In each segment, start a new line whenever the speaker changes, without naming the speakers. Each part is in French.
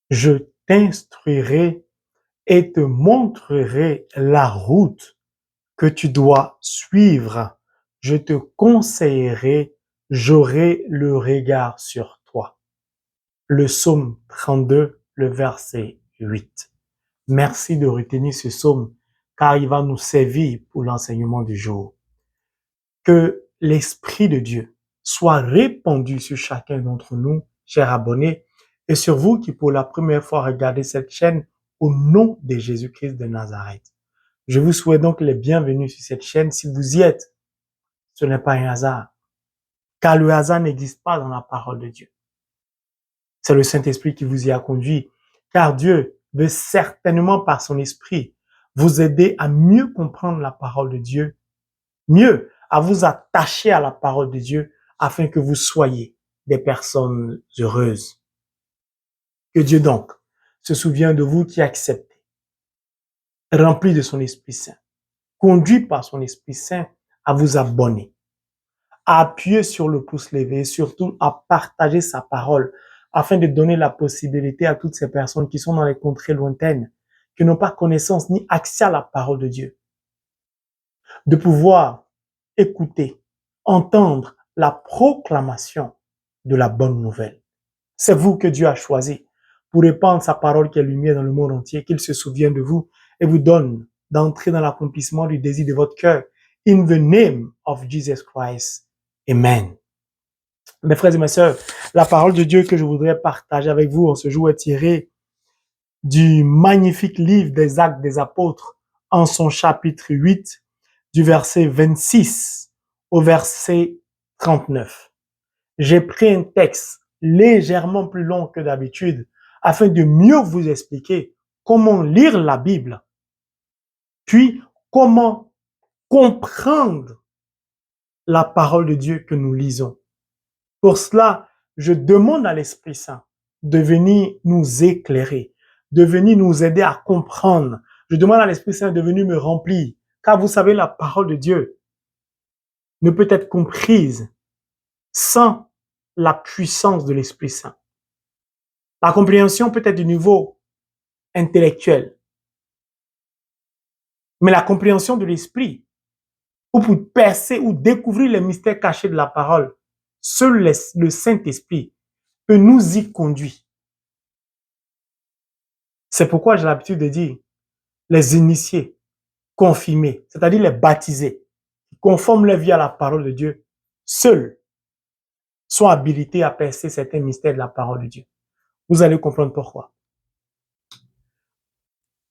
Je t'instruirai et te montrerai la route que tu dois suivre. Je te conseillerai, j'aurai le regard sur toi. Le psaume 32, le verset 8. Merci de retenir ce psaume car il va nous servir pour l'enseignement du jour. Que l'Esprit de Dieu soit répandu sur chacun d'entre nous, chers abonnés, et sur vous qui pour la première fois regardez cette chaîne au nom de Jésus-Christ de Nazareth. Je vous souhaite donc les bienvenus sur cette chaîne. Si vous y êtes, ce n'est pas un hasard, car le hasard n'existe pas dans la parole de Dieu. C'est le Saint-Esprit qui vous y a conduit, car Dieu veut certainement par son Esprit vous aider à mieux comprendre la parole de Dieu, mieux à vous attacher à la parole de Dieu, afin que vous soyez des personnes heureuses. Que Dieu donc se souvienne de vous qui acceptez, rempli de son Esprit Saint, conduit par son Esprit Saint à vous abonner, à appuyer sur le pouce levé, surtout à partager sa parole, afin de donner la possibilité à toutes ces personnes qui sont dans les contrées lointaines, qui n'ont pas connaissance ni accès à la parole de Dieu, de pouvoir écouter, entendre la proclamation de la bonne nouvelle. C'est vous que Dieu a choisi pour répandre sa parole qui est lumière dans le monde entier, qu'il se souvienne de vous et vous donne d'entrer dans l'accomplissement du désir de votre cœur. In the name of Jesus Christ. Amen. Mes frères et mes sœurs, la parole de Dieu que je voudrais partager avec vous en ce jour est tirée du magnifique livre des Actes des Apôtres en son chapitre 8, du verset 26 au verset 39. J'ai pris un texte légèrement plus long que d'habitude afin de mieux vous expliquer comment lire la Bible, puis comment comprendre la parole de Dieu que nous lisons. Pour cela, je demande à l'Esprit Saint de venir nous éclairer, de venir nous aider à comprendre. Je demande à l'Esprit Saint de venir me remplir, car vous savez, la parole de Dieu ne peut être comprise sans la puissance de l'Esprit Saint. La compréhension peut être du niveau intellectuel, mais la compréhension de l'Esprit, ou pour percer ou découvrir les mystères cachés de la parole, seul le Saint-Esprit peut nous y conduire. C'est pourquoi j'ai l'habitude de dire les initiés, confirmés, c'est-à-dire les baptisés, qui conforment leur vie à la parole de Dieu, seuls sont habilités à percer certains mystères de la parole de Dieu. Vous allez comprendre pourquoi.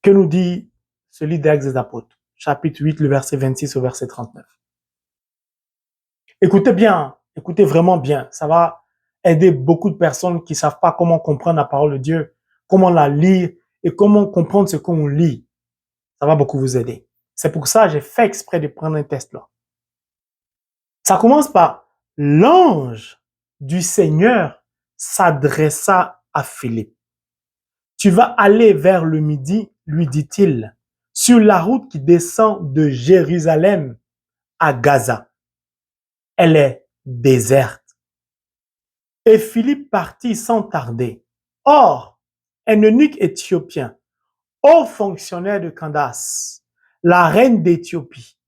Que nous dit ce livre d'Actes des Apôtres, chapitre 8, le verset 26 au verset 39. Écoutez bien, écoutez vraiment bien. Ça va aider beaucoup de personnes qui ne savent pas comment comprendre la parole de Dieu, comment la lire et comment comprendre ce qu'on lit. Ça va beaucoup vous aider. C'est pour ça que j'ai fait exprès de prendre un test là. Ça commence par l'ange du Seigneur s'adressa à Philippe. Tu vas aller vers le midi, lui dit-il, sur la route qui descend de Jérusalem à Gaza. Elle est déserte. Et Philippe partit sans tarder. Or, un eunuque éthiopien, haut fonctionnaire de Candace, la reine d'Éthiopie,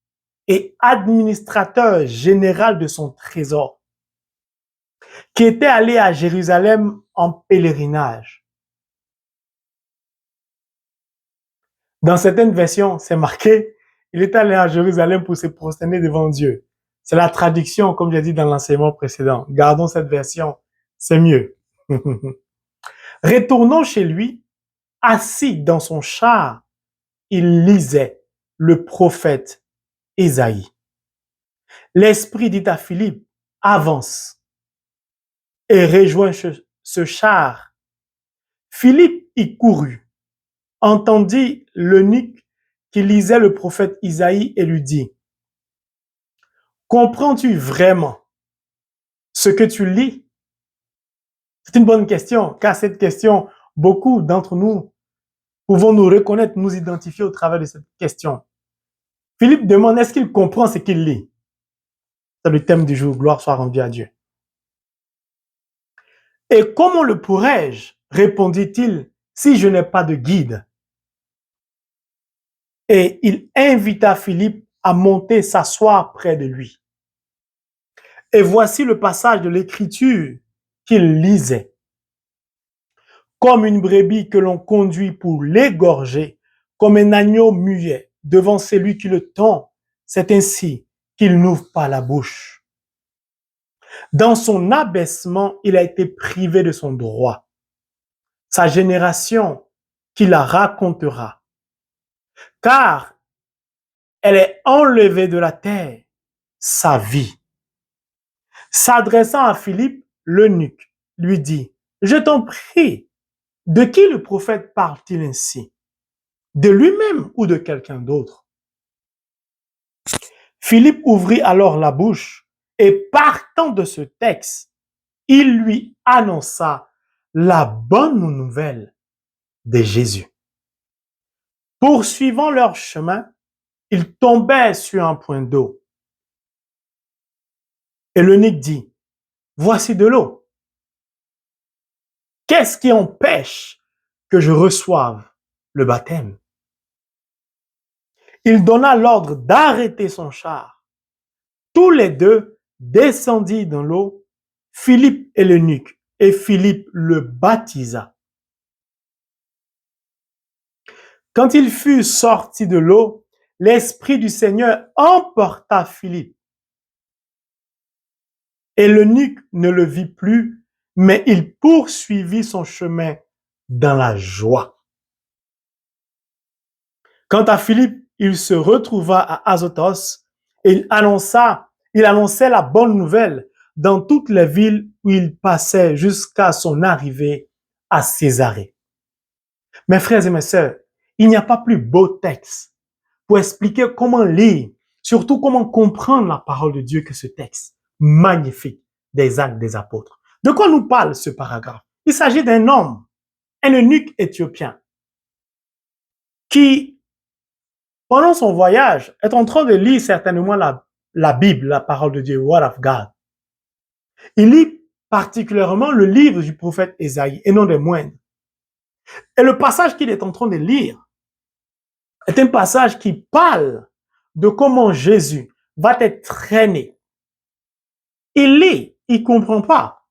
et administrateur général de son trésor, qui était allé à Jérusalem en pèlerinage. Dans certaines versions, c'est marqué, il est allé à Jérusalem pour se prosterner devant Dieu. C'est la traduction, comme j'ai dit dans l'enseignement précédent. Gardons cette version, c'est mieux. Retournons chez lui, assis dans son char, il lisait le prophète Ésaïe. L'Esprit dit à Philippe, avance et rejoins ce char. Philippe y courut, entendit l'eunuque qui lisait le prophète Isaïe et lui dit, comprends-tu vraiment ce que tu lis? C'est une bonne question, car cette question, beaucoup d'entre nous pouvons nous reconnaître, nous identifier au travers de cette question. Philippe demande, est-ce qu'il comprend ce qu'il lit? C'est le thème du jour, gloire soit rendue à Dieu. Et comment le pourrais-je, répondit-il, si je n'ai pas de guide? Et il invita Philippe à monter s'asseoir près de lui. Et voici le passage de l'Écriture qu'il lisait. Comme une brebis que l'on conduit pour l'égorger, comme un agneau muet devant celui qui le tend, c'est ainsi qu'il n'ouvre pas la bouche. Dans son abaissement, il a été privé de son droit. Sa génération qui la racontera, car elle est enlevée de la terre, sa vie. S'adressant à Philippe, l'eunuque lui dit, « Je t'en prie, de qui le prophète parle-t-il ainsi? De lui-même ou de quelqu'un d'autre? » Philippe ouvrit alors la bouche et partant de ce texte, il lui annonça la bonne nouvelle de Jésus. Poursuivant leur chemin, ils tombèrent sur un point d'eau. Et l'eunuque dit, « Voici de l'eau. Qu'est-ce qui empêche que je reçoive le baptême? » Il donna l'ordre d'arrêter son char. Tous les deux descendirent dans l'eau, Philippe et l'eunuque, et Philippe le baptisa. Quand il fut sorti de l'eau, l'Esprit du Seigneur emporta Philippe. Et l'eunuque ne le vit plus, mais il poursuivit son chemin dans la joie. Quant à Philippe, il se retrouva à Azotos et il annonçait la bonne nouvelle dans toutes les villes où il passait jusqu'à son arrivée à Césarée. Mes frères et mes sœurs, il n'y a pas plus beau texte pour expliquer comment lire, surtout comment comprendre la parole de Dieu que ce texte magnifique des Actes des Apôtres. De quoi nous parle ce paragraphe? Il s'agit d'un homme, un eunuque éthiopien, qui, pendant son voyage, est en train de lire certainement la Bible, la parole de Dieu, Word of God. Il lit particulièrement le livre du prophète Ésaïe, et non des moindres. Et le passage qu'il est en train de lire est un passage qui parle de comment Jésus va être traîné. Il lit, il ne comprend pas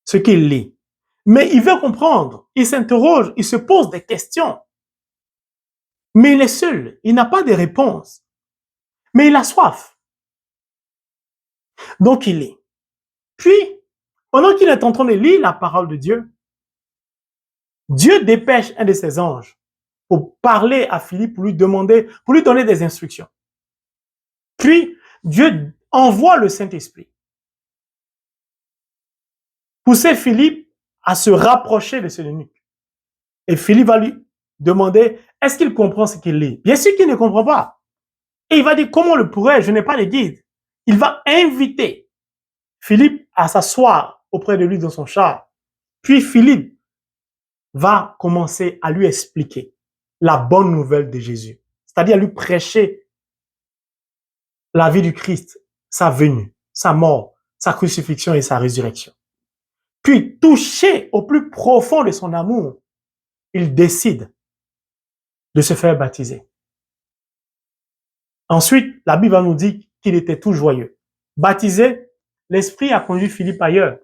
ce qu'il lit, mais il veut comprendre, il s'interroge, il se pose des questions. Mais il est seul, il n'a pas de réponse, mais il a soif. Donc il lit. Puis, pendant qu'il est en train de lire la parole de Dieu, Dieu dépêche un de ses anges pour parler à Philippe, pour lui donner des instructions. Puis, Dieu envoie le Saint-Esprit, pousser Philippe à se rapprocher de ce eunuque. Et Philippe va lui demander, est-ce qu'il comprend ce qu'il lit? Bien sûr qu'il ne comprend pas. Et il va dire, comment le pourrais-je? Je n'ai pas de guide. Il va inviter Philippe à s'asseoir auprès de lui dans son char. Puis Philippe va commencer à lui expliquer la bonne nouvelle de Jésus, c'est-à-dire à lui prêcher la vie du Christ, sa venue, sa mort, sa crucifixion et sa résurrection. Puis, touché au plus profond de son amour, il décide de se faire baptiser. Ensuite, la Bible va nous dire qu'il était tout joyeux. Baptisé, l'Esprit a conduit Philippe ailleurs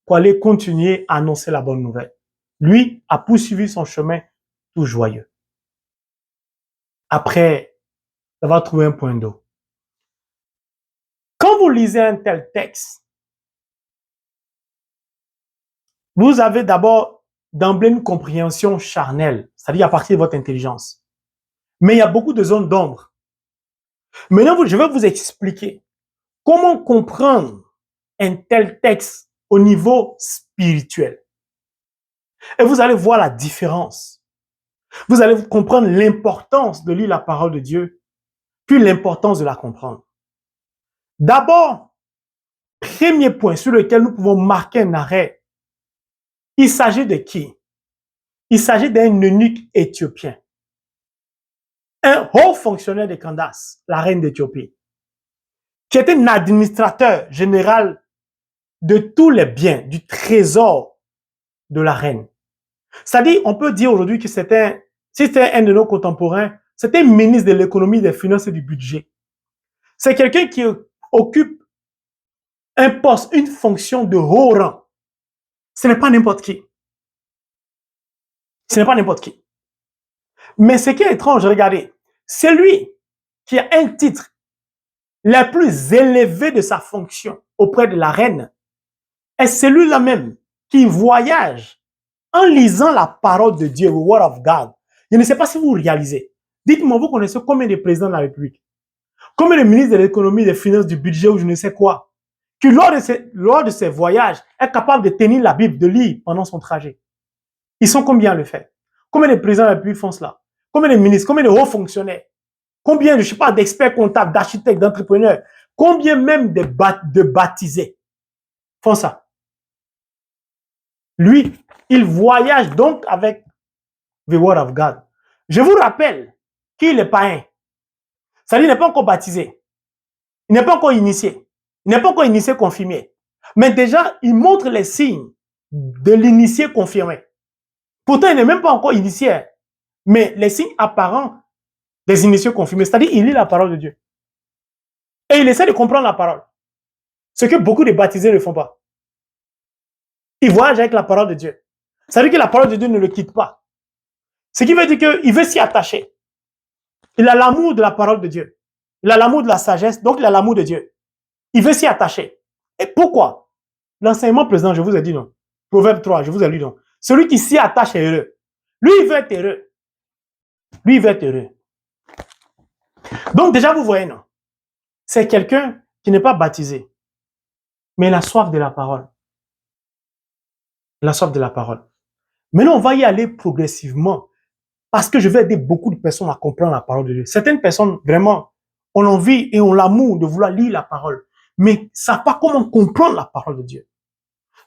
pour aller continuer à annoncer la bonne nouvelle. Lui a poursuivi son chemin tout joyeux. Après avoir trouvé un point d'eau. Quand vous lisez un tel texte, vous avez d'abord d'emblée une compréhension charnelle, c'est-à-dire à partir de votre intelligence. Mais il y a beaucoup de zones d'ombre. Maintenant, je vais vous expliquer comment comprendre un tel texte au niveau spirituel. Et vous allez voir la différence. Vous allez comprendre l'importance de lire la parole de Dieu, puis l'importance de la comprendre. D'abord, premier point sur lequel nous pouvons marquer un arrêt, il s'agit de qui? Il s'agit d'un eunuque éthiopien. Un haut fonctionnaire de Candace, la reine d'Éthiopie, qui était un administrateur général de tous les biens, du trésor de la reine. C'est-à-dire, on peut dire aujourd'hui que si c'était un de nos contemporains, c'était ministre de l'économie, des finances et du budget. C'est quelqu'un qui occupe un poste, une fonction de haut rang. Ce n'est pas n'importe qui. Ce n'est pas n'importe qui. Mais ce qui est étrange, regardez, celui qui a un titre le plus élevé de sa fonction auprès de la reine est celui-là même qui voyage en lisant la parole de Dieu, the word of God. Je ne sais pas si vous réalisez. Dites-moi, vous connaissez combien de présidents de la République? Combien de ministres de l'économie, des finances, du budget ou je ne sais quoi? Qui lors de ses voyages est capable de tenir la Bible, de lire pendant son trajet. Ils sont combien à le faire? Combien de présidents de la République font cela? Combien de ministres? Combien de hauts fonctionnaires? Combien, je ne sais pas, d'experts comptables, d'architectes, d'entrepreneurs? Combien même de baptisés font ça? Lui, il voyage donc avec the word of God. Je vous rappelle qu'il est païen. C'est-à-dire, il n'est pas encore baptisé. Il n'est pas encore initié. Il n'est pas encore initié confirmé. Mais déjà, il montre les signes de l'initié confirmé. Pourtant, il n'est même pas encore initié. Mais les signes apparents des initiés confirmés, c'est-à-dire, il lit la parole de Dieu. Et il essaie de comprendre la parole. Ce que beaucoup de baptisés ne font pas. Il voyage avec la parole de Dieu. Ça veut dire que la parole de Dieu ne le quitte pas. Ce qui veut dire qu'il veut s'y attacher. Il a l'amour de la parole de Dieu. Il a l'amour de la sagesse, donc il a l'amour de Dieu. Il veut s'y attacher. Et pourquoi? L'enseignement précédent, je vous ai dit non. Proverbe 3, je vous ai lu non. Celui qui s'y attache est heureux. Lui, il veut être heureux. Lui, il veut être heureux. Donc déjà, vous voyez, non. C'est quelqu'un qui n'est pas baptisé, mais il a soif de la parole. Il a soif de la parole. Maintenant, on va y aller progressivement parce que je vais aider beaucoup de personnes à comprendre la parole de Dieu. Certaines personnes, vraiment, ont l'envie et ont l'amour de vouloir lire la parole, mais ne savent pas comment comprendre la parole de Dieu.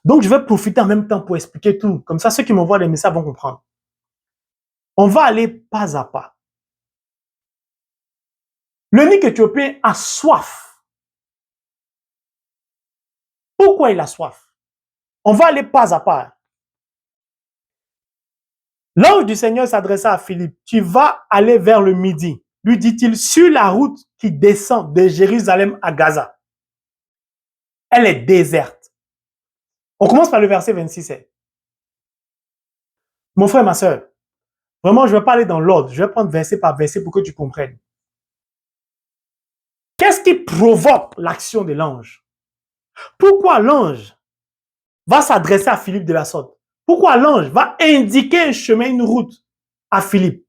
Donc, je vais profiter en même temps pour expliquer tout. Comme ça, ceux qui m'envoient les messages vont comprendre. On va aller pas à pas. L'eunuque éthiopien a soif. Pourquoi il a soif? On va aller pas à pas. L'ange du Seigneur s'adressa à Philippe. Tu vas aller vers le midi, lui dit-il, sur la route qui descend de Jérusalem à Gaza. Elle est déserte. On commence par le verset 26. Mon frère, ma soeur, vraiment, je ne vais pas aller dans l'ordre. Je vais prendre verset par verset pour que tu comprennes. Qu'est-ce qui provoque l'action de l'ange? Pourquoi l'ange va s'adresser à Philippe de la sorte? Pourquoi l'ange va indiquer un chemin, une route à Philippe?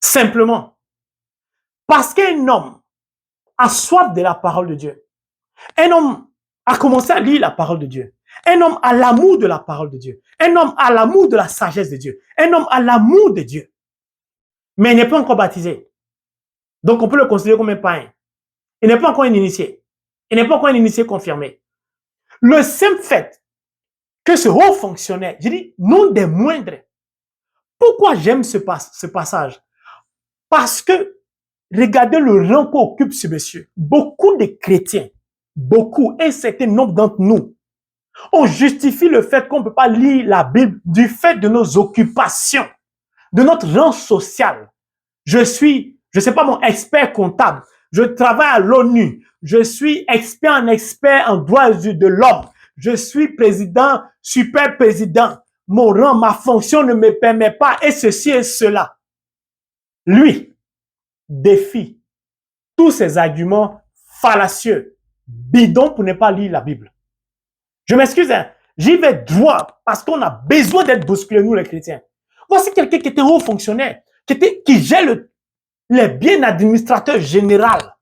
Simplement parce qu'un homme a soif de la parole de Dieu. Un homme a commencé à lire la parole de Dieu. Un homme a l'amour de la parole de Dieu. Un homme a l'amour de la sagesse de Dieu. Un homme a l'amour de Dieu. Mais il n'est pas encore baptisé. Donc, on peut le considérer comme un païen. Il n'est pas encore un initié. Il n'est pas encore un initié confirmé. Le simple fait que ce haut fonctionnaire, je dis non des moindres. Pourquoi j'aime ce passage? Parce que regardez le rang qu'occupe ce monsieur. Beaucoup de chrétiens, beaucoup, un certain nombre d'entre nous, on justifie le fait qu'on ne peut pas lire la Bible du fait de nos occupations, de notre rang social. Je suis, je ne sais pas, mon expert comptable. Je travaille à l'ONU. Je suis expert en droits de l'homme. Je suis président, super président. Mon rang, ma fonction ne me permet pas et ceci et cela. Lui défie tous ces arguments fallacieux, bidons pour ne pas lire la Bible. Je m'excuse, hein, j'y vais droit parce qu'on a besoin d'être bousculés, nous les chrétiens. Voici quelqu'un qui était haut fonctionnaire, qui gère les biens administrateurs général.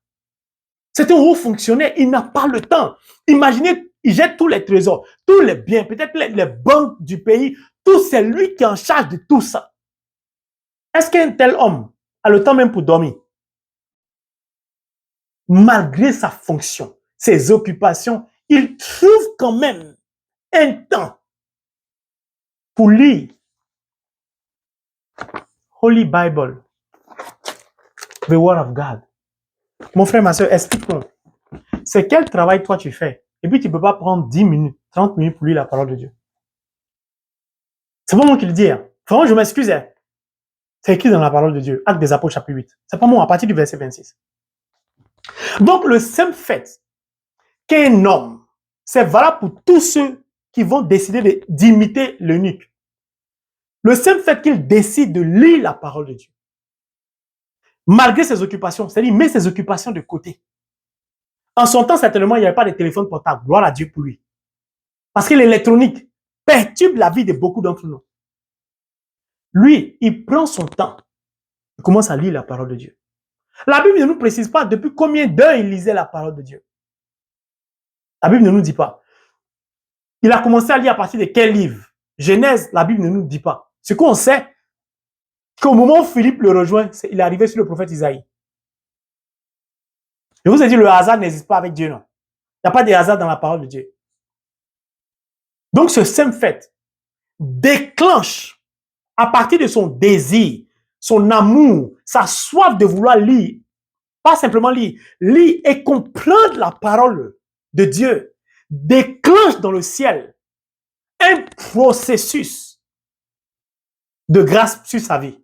C'est un haut fonctionnaire, il n'a pas le temps. Imaginez, il gère tous les trésors, tous les biens, peut-être les banques du pays, tout c'est lui qui est en charge de tout ça. Est-ce qu'un tel homme a le temps même pour dormir? Malgré sa fonction, ses occupations, il trouve quand même un temps pour lire Holy Bible, the Word of God. Mon frère, ma soeur, explique-moi. C'est quel travail toi tu fais? Et puis tu ne peux pas prendre 10 minutes, 30 minutes pour lire la parole de Dieu. C'est pas moi qui le dis. Hein. Vraiment, je m'excuse. Hein. C'est écrit dans la parole de Dieu. Actes des Apôtres, chapitre 8. C'est pas moi, à partir du verset 26. Donc, le simple fait qu'un homme, c'est valable pour tous ceux qui vont décider d'imiter l'eunuque. Le simple fait qu'il décide de lire la parole de Dieu, malgré ses occupations, c'est-à-dire il met ses occupations de côté. En son temps, certainement, il n'y avait pas de téléphone portable. Gloire à Dieu pour lui. Parce que l'électronique perturbe la vie de beaucoup d'entre nous. Lui, il prend son temps. Il commence à lire la parole de Dieu. La Bible ne nous précise pas depuis combien d'heures il lisait la parole de Dieu. La Bible ne nous dit pas. Il a commencé à lire à partir de quel livre? Genèse, la Bible ne nous dit pas. Ce qu'on sait, qu'au moment où Philippe le rejoint, il est arrivé sur le prophète Isaïe. Je vous ai dit, le hasard n'existe pas avec Dieu, non. Il n'y a pas de hasard dans la parole de Dieu. Donc, ce simple fait déclenche, à partir de son désir, son amour, sa soif de vouloir lire, pas simplement lire et comprendre la parole de Dieu, déclenche dans le ciel un processus de grâce sur sa vie.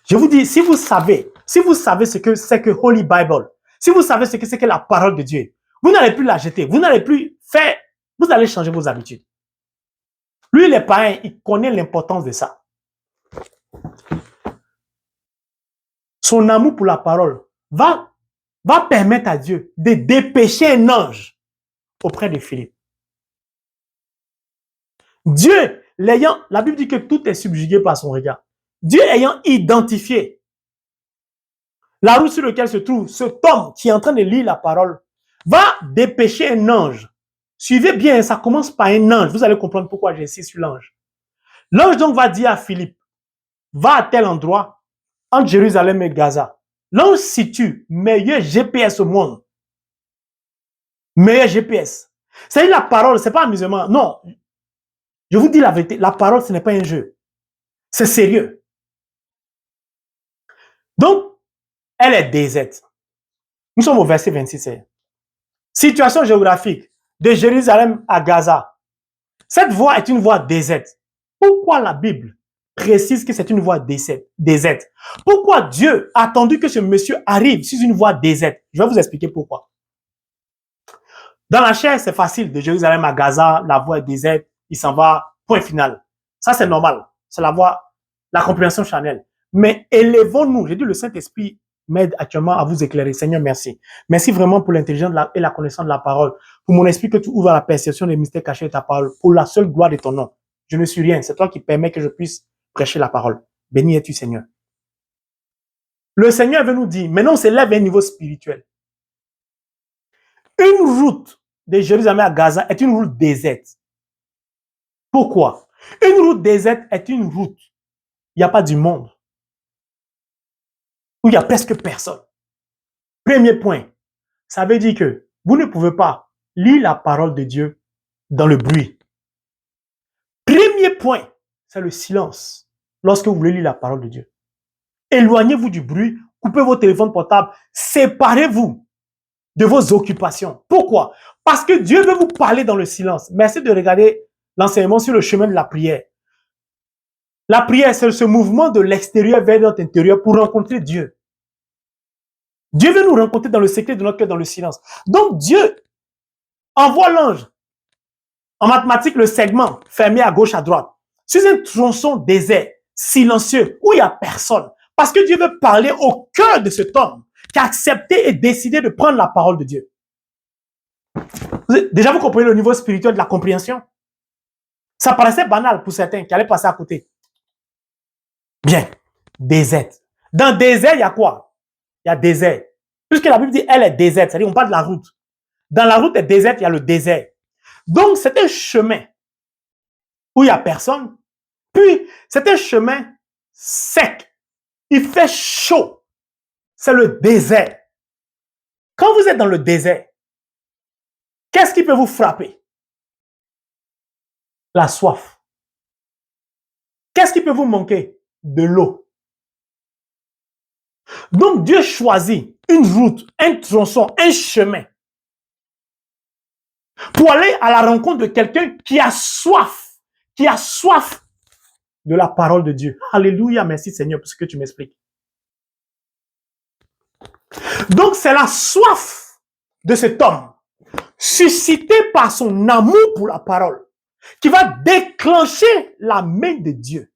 Je vous dis, si vous savez ce que c'est que Holy Bible, si vous savez ce que c'est que la parole de Dieu, vous n'allez plus la jeter, vous n'allez plus faire, vous allez changer vos habitudes. Lui, les parrains, il connaît l'importance de ça. Son amour pour la parole va permettre à Dieu de dépêcher un ange auprès de Philippe. Dieu, la Bible dit que tout est subjugué par son regard. Dieu ayant identifié la route sur laquelle se trouve cet homme qui est en train de lire la parole, va dépêcher un ange. Suivez bien, ça commence par un ange. Vous allez comprendre pourquoi j'insiste sur l'ange. L'ange donc va dire à Philippe, va à tel endroit, entre Jérusalem et Gaza. L'ange situe meilleur GPS au monde. Meilleur GPS. C'est la parole, c'est pas amusement. Non. Je vous dis la vérité, la parole, ce n'est pas un jeu. C'est sérieux. Donc, elle est déserte. Nous sommes au verset 26. Situation géographique de Jérusalem à Gaza. Cette voie est une voie déserte. Pourquoi la Bible précise que c'est une voie déserte? Pourquoi Dieu a attendu que ce monsieur arrive sur une voie déserte? Je vais vous expliquer pourquoi. Dans la chair, c'est facile. De Jérusalem à Gaza, la voie est déserte, il s'en va, point final. Ça, c'est normal. C'est la voie, la compréhension charnelle. Mais élevons-nous. J'ai dit, le Saint-Esprit m'aide actuellement à vous éclairer. Seigneur, merci. Merci vraiment pour l'intelligence et la connaissance de la parole. Pour mon esprit que tu ouvres la perception des mystères cachés de ta parole. Pour la seule gloire de ton nom. Je ne suis rien. C'est toi qui permets que je puisse prêcher la parole. Béni es-tu, Seigneur. Le Seigneur veut nous dire, maintenant on s'élève à un niveau spirituel. Une route de Jérusalem à Gaza est une route déserte. Pourquoi? Une route déserte est une route. Il n'y a pas du monde. Où il n'y a presque personne. Premier point. Ça veut dire que vous ne pouvez pas lire la parole de Dieu dans le bruit. Premier point, c'est le silence. Lorsque vous voulez lire la parole de Dieu. Éloignez-vous du bruit, coupez vos téléphones portables, séparez-vous de vos occupations. Pourquoi? Parce que Dieu veut vous parler dans le silence. Merci de regarder l'enseignement sur le chemin de la prière. La prière, c'est ce mouvement de l'extérieur vers notre intérieur pour rencontrer Dieu. Dieu veut nous rencontrer dans le secret de notre cœur, dans le silence. Donc Dieu envoie l'ange. En mathématiques, le segment fermé à gauche, à droite. Sur un tronçon désert, silencieux, où il n'y a personne. Parce que Dieu veut parler au cœur de cet homme qui a accepté et décidé de prendre la parole de Dieu. Déjà, vous comprenez le niveau spirituel de la compréhension? Ça paraissait banal pour certains qui allaient passer à côté. Bien, désert. Dans désert, il y a quoi? Il y a désert. Puisque la Bible dit elle est déserte, c'est-à-dire on parle de la route. Dans la route est déserte, il y a le désert. Donc, c'est un chemin où il n'y a personne. Puis, c'est un chemin sec. Il fait chaud. C'est le désert. Quand vous êtes dans le désert, qu'est-ce qui peut vous frapper? La soif. Qu'est-ce qui peut vous manquer? De l'eau. Donc, Dieu choisit une route, un tronçon, un chemin pour aller à la rencontre de quelqu'un qui a soif, qui a soif de la parole de Dieu. Alléluia, merci Seigneur pour ce que tu m'expliques. Donc, c'est la soif de cet homme, suscitée par son amour pour la parole, qui va déclencher la main de Dieu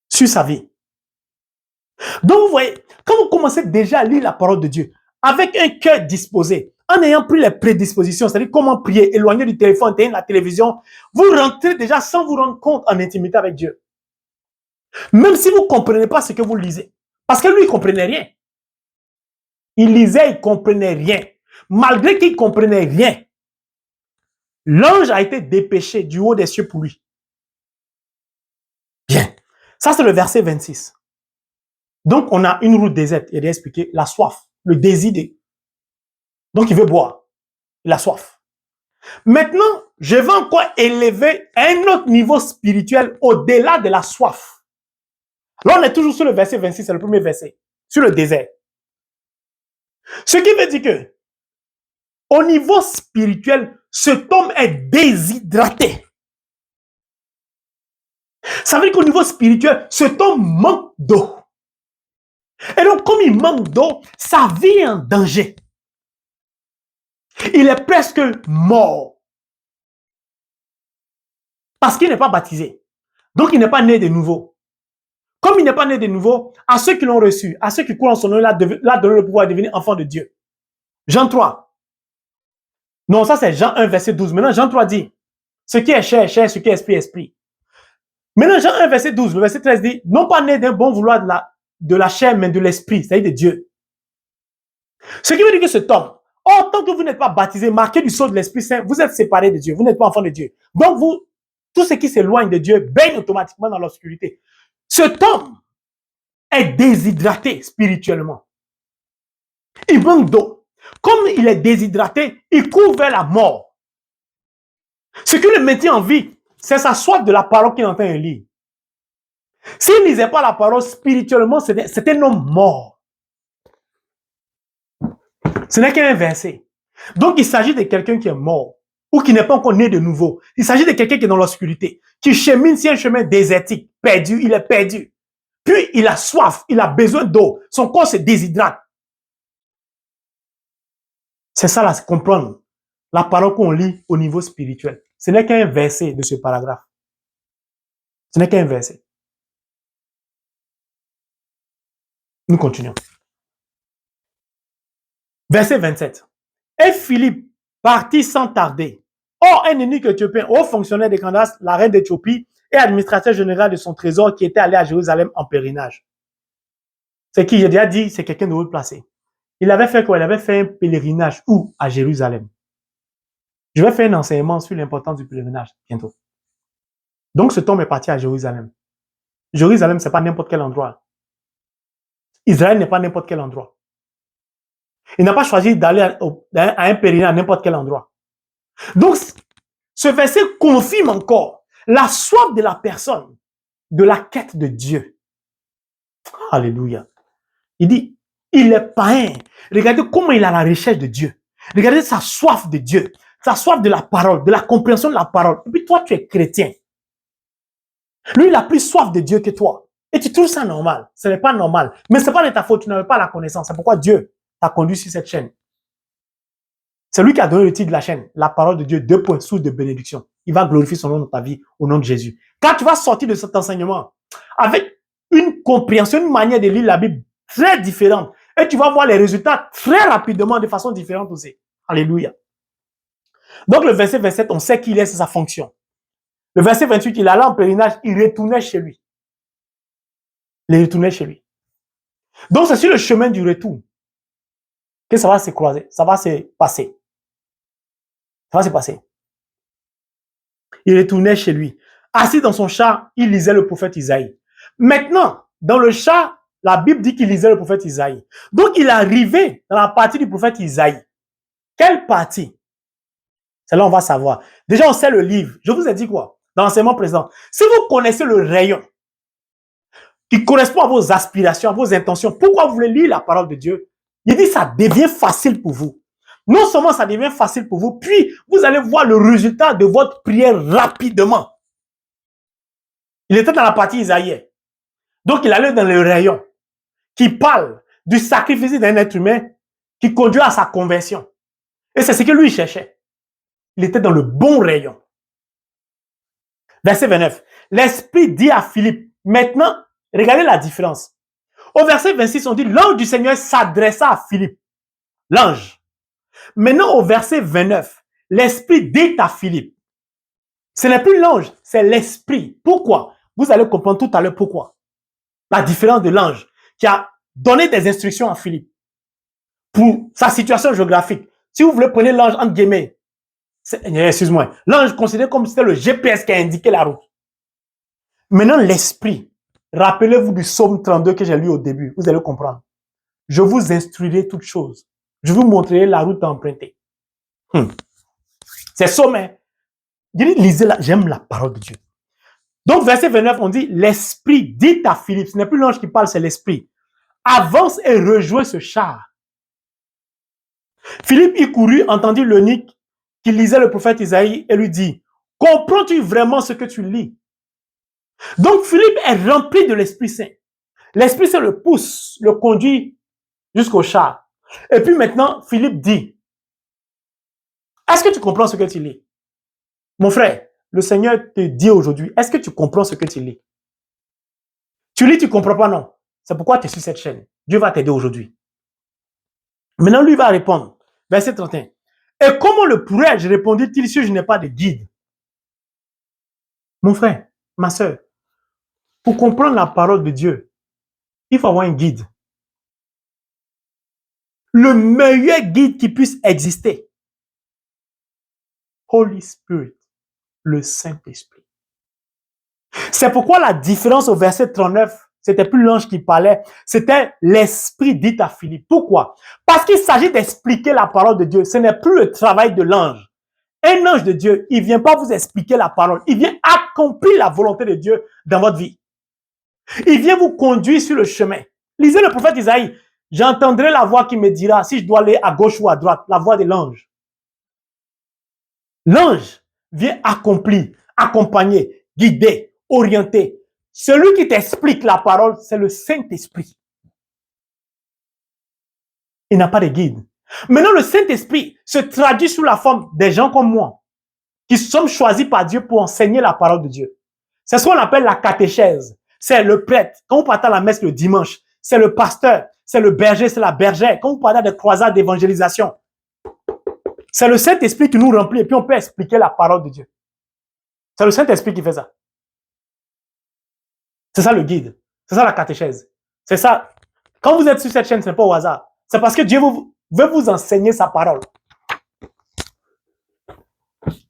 sur sa vie. Donc, vous voyez, quand vous commencez déjà à lire la parole de Dieu, avec un cœur disposé, en ayant pris les prédispositions, c'est-à-dire comment prier, éloigner du téléphone, éteindre la télévision, vous rentrez déjà sans vous rendre compte en intimité avec Dieu. Même si vous ne comprenez pas ce que vous lisez. Parce que lui, il ne comprenait rien. Il lisait, il ne comprenait rien. Malgré qu'il ne comprenait rien, l'ange a été dépêché du haut des cieux pour lui. Bien. Ça, c'est le verset 26. Donc, on a une route déserte. Il a expliqué la soif, le désir. Donc, il veut boire. Il a soif. Maintenant, je vais encore élever un autre niveau spirituel au-delà de la soif. Là, on est toujours sur le verset 26, c'est le premier verset, sur le désert. Ce qui veut dire que, au niveau spirituel, cet homme est déshydraté. Ça veut dire qu'au niveau spirituel, cet homme manque d'eau. Et donc, comme il manque d'eau, sa vie est en danger. Il est presque mort. Parce qu'il n'est pas baptisé. Donc, il n'est pas né de nouveau. Comme il n'est pas né de nouveau, à ceux qui l'ont reçu, à ceux qui croient en son nom, il a donné le pouvoir de devenir enfant de Dieu. Jean 3. Non, ça c'est Jean 1, verset 12. Maintenant, Jean 3 dit, ce qui est chair, chair, ce qui est esprit, esprit. Maintenant, Jean 1, verset 12, le verset 13 dit, non pas né d'un bon vouloir de la chair, mais de l'esprit, c'est-à-dire de Dieu. Ce qui veut dire que cet homme, tant que vous n'êtes pas baptisé, marqué du sceau de l'Esprit Saint, vous êtes séparé de Dieu, vous n'êtes pas enfant de Dieu. Donc, tout ce qui s'éloigne de Dieu baigne automatiquement dans l'obscurité. Cet homme est déshydraté spirituellement. Il manque d'eau. Comme il est déshydraté, il court vers la mort. Ce qui le maintient en vie, c'est sa soif de la parole qu'il est en train de lire. S'il ne lisait pas la parole spirituellement, c'est un homme mort. Ce n'est qu'un verset. Donc, il s'agit de quelqu'un qui est mort ou qui n'est pas encore né de nouveau. Il s'agit de quelqu'un qui est dans l'obscurité, qui chemine sur un chemin désertique, perdu, il est perdu. Puis, il a soif, il a besoin d'eau. Son corps se déshydrate. C'est ça, là, c'est comprendre la parole qu'on lit au niveau spirituel. Ce n'est qu'un verset de ce paragraphe. Ce n'est qu'un verset. Nous continuons. Verset 27. Et Philippe partit sans tarder. Or, un eunuque éthiopien, haut fonctionnaire de Candace, la reine d'Éthiopie, et administrateur général de son trésor, qui était allé à Jérusalem en pèlerinage. C'est qui, j'ai déjà dit, c'est quelqu'un de haut placé. Il avait fait quoi? Il avait fait un pèlerinage où? À Jérusalem. Je vais faire un enseignement sur l'importance du pèlerinage bientôt. Donc, cet homme est parti à Jérusalem. Jérusalem, c'est pas n'importe quel endroit. Israël n'est pas n'importe quel endroit. Il n'a pas choisi d'aller à un pèlerinage à n'importe quel endroit. Donc, ce verset confirme encore la soif de la personne, de la quête de Dieu. Alléluia. Il dit, il est païen. Regardez comment il a la recherche de Dieu. Regardez sa soif de Dieu, sa soif de la parole, de la compréhension de la parole. Et puis toi, tu es chrétien. Lui, il a plus soif de Dieu que toi. Et tu trouves ça normal. Ce n'est pas normal. Mais ce n'est pas de ta faute, tu n'avais pas la connaissance. C'est pourquoi Dieu t'a conduit sur cette chaîne. C'est lui qui a donné le titre de la chaîne. La parole de Dieu, 2 points, source de bénédiction. Il va glorifier son nom dans ta vie au nom de Jésus. Quand tu vas sortir de cet enseignement avec une compréhension, une manière de lire la Bible très différente, et tu vas voir les résultats très rapidement, de façon différente aussi. Alléluia. Donc le verset 27, on sait qu'il est, c'est sa fonction. Le verset 28, il allait en pèlerinage, il retournait chez lui. Il retournait chez lui. Donc c'est sur le chemin du retour que ça va se croiser, ça va se passer. Ça va se passer. Il retournait chez lui. Assis dans son char, il lisait le prophète Isaïe. Maintenant, dans le char, la Bible dit qu'il lisait le prophète Isaïe. Donc, il est arrivé dans la partie du prophète Isaïe. Quelle partie? C'est là on va savoir. Déjà, on sait le livre. Je vous ai dit quoi? Dans l'enseignement présent. Si vous connaissez le rayon qui correspond à vos aspirations, à vos intentions, pourquoi vous voulez lire la parole de Dieu? Il dit ça devient facile pour vous. Non seulement ça devient facile pour vous, puis vous allez voir le résultat de votre prière rapidement. Il était dans la partie Isaïe. Donc, il allait dans le rayon qui parle du sacrifice d'un être humain qui conduit à sa conversion. Et c'est ce que lui cherchait. Il était dans le bon rayon. Verset 29. L'Esprit dit à Philippe, maintenant, regardez la différence. Au verset 26, on dit, l'ange du Seigneur s'adressa à Philippe. L'ange. Maintenant, au verset 29, l'Esprit dit à Philippe. Ce n'est plus l'ange, c'est l'Esprit. Pourquoi? Vous allez comprendre tout à l'heure pourquoi. La différence de l'ange qui a donné des instructions à Philippe pour sa situation géographique. Si vous voulez prendre l'ange entre guillemets, excuse-moi, l'ange considéré comme si c'était le GPS qui a indiqué la route. Maintenant, l'Esprit, rappelez-vous du psaume 32 que j'ai lu au début, vous allez comprendre. Je vous instruirai toutes choses. Je vous montrerai la route à emprunter. C'est sommet. Hein? Lisez là, j'aime la parole de Dieu. Donc, verset 29, on dit, l'Esprit dit à Philippe, ce n'est plus l'ange qui parle, c'est l'Esprit. Avance et rejoins ce char. Philippe y courut, entendit l'eunuque qui lisait le prophète Isaïe et lui dit, comprends-tu vraiment ce que tu lis? Donc, Philippe est rempli de l'Esprit Saint. L'Esprit Saint le pousse, le conduit jusqu'au char. Et puis maintenant, Philippe dit, est-ce que tu comprends ce que tu lis? Mon frère, le Seigneur te dit aujourd'hui, est-ce que tu comprends ce que tu lis? Tu lis, tu ne comprends pas, non. C'est pourquoi tu es sur cette chaîne. Dieu va t'aider aujourd'hui. Maintenant, lui va répondre. Verset 31. Et comment le pourrais-je, répondit-il, si je n'ai pas de guide? Mon frère, ma soeur, pour comprendre la parole de Dieu, il faut avoir un guide. Le meilleur guide qui puisse exister. Holy Spirit, le Saint-Esprit. C'est pourquoi la différence au verset 39, c'était plus l'ange qui parlait, c'était l'Esprit dit à Philippe. Pourquoi? Parce qu'il s'agit d'expliquer la parole de Dieu. Ce n'est plus le travail de l'ange. Un ange de Dieu, il ne vient pas vous expliquer la parole. Il vient accomplir la volonté de Dieu dans votre vie. Il vient vous conduire sur le chemin. Lisez le prophète Isaïe. J'entendrai la voix qui me dira si je dois aller à gauche ou à droite. La voix de l'ange. L'ange vient accomplir, accompagner, guider, orienter. Celui qui t'explique la parole, c'est le Saint-Esprit. Il n'a pas de guide. Maintenant, le Saint-Esprit se traduit sous la forme des gens comme moi, qui sommes choisis par Dieu pour enseigner la parole de Dieu. C'est ce qu'on appelle la catéchèse. C'est le prêtre. Quand vous partez à la messe le dimanche, c'est le pasteur, c'est le berger, c'est la bergère. Quand vous parlez de croisades d'évangélisation, c'est le Saint-Esprit qui nous remplit et puis on peut expliquer la parole de Dieu. C'est le Saint-Esprit qui fait ça. C'est ça le guide. C'est ça la catéchèse. C'est ça. Quand vous êtes sur cette chaîne, ce n'est pas au hasard. C'est parce que Dieu veut vous enseigner sa parole.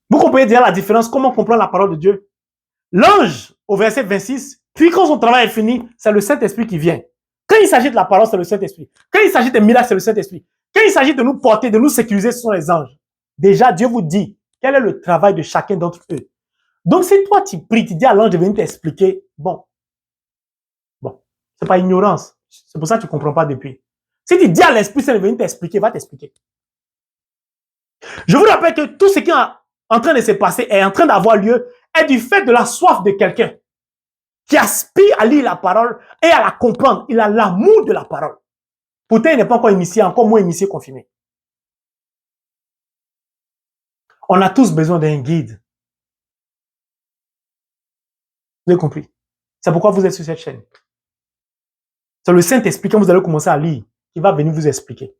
Vous comprenez déjà la différence, comment comprendre la parole de Dieu? L'ange, au verset 26, puis quand son travail est fini, c'est le Saint-Esprit qui vient. Quand il s'agit de la parole, c'est le Saint-Esprit. Quand il s'agit des miracles, c'est le Saint-Esprit. Quand il s'agit de nous porter, de nous sécuriser, ce sont les anges. Déjà, Dieu vous dit quel est le travail de chacun d'entre eux. Donc, si toi, tu pries, tu dis à l'ange de venir t'expliquer, bon, c'est pas ignorance. C'est pour ça que tu ne comprends pas depuis. Si tu dis à l'Esprit Saint de venir t'expliquer, va t'expliquer. Je vous rappelle que tout ce qui est en train de se passer est en train d'avoir lieu est du fait de la soif de quelqu'un qui aspire à lire la parole et à la comprendre. Il a l'amour de la parole. Pourtant, il n'est pas encore initié, encore moins initié, confirmé. On a tous besoin d'un guide. Vous avez compris? C'est pourquoi vous êtes sur cette chaîne. C'est le Saint-Esprit, quand vous allez commencer à lire, qui va venir vous expliquer.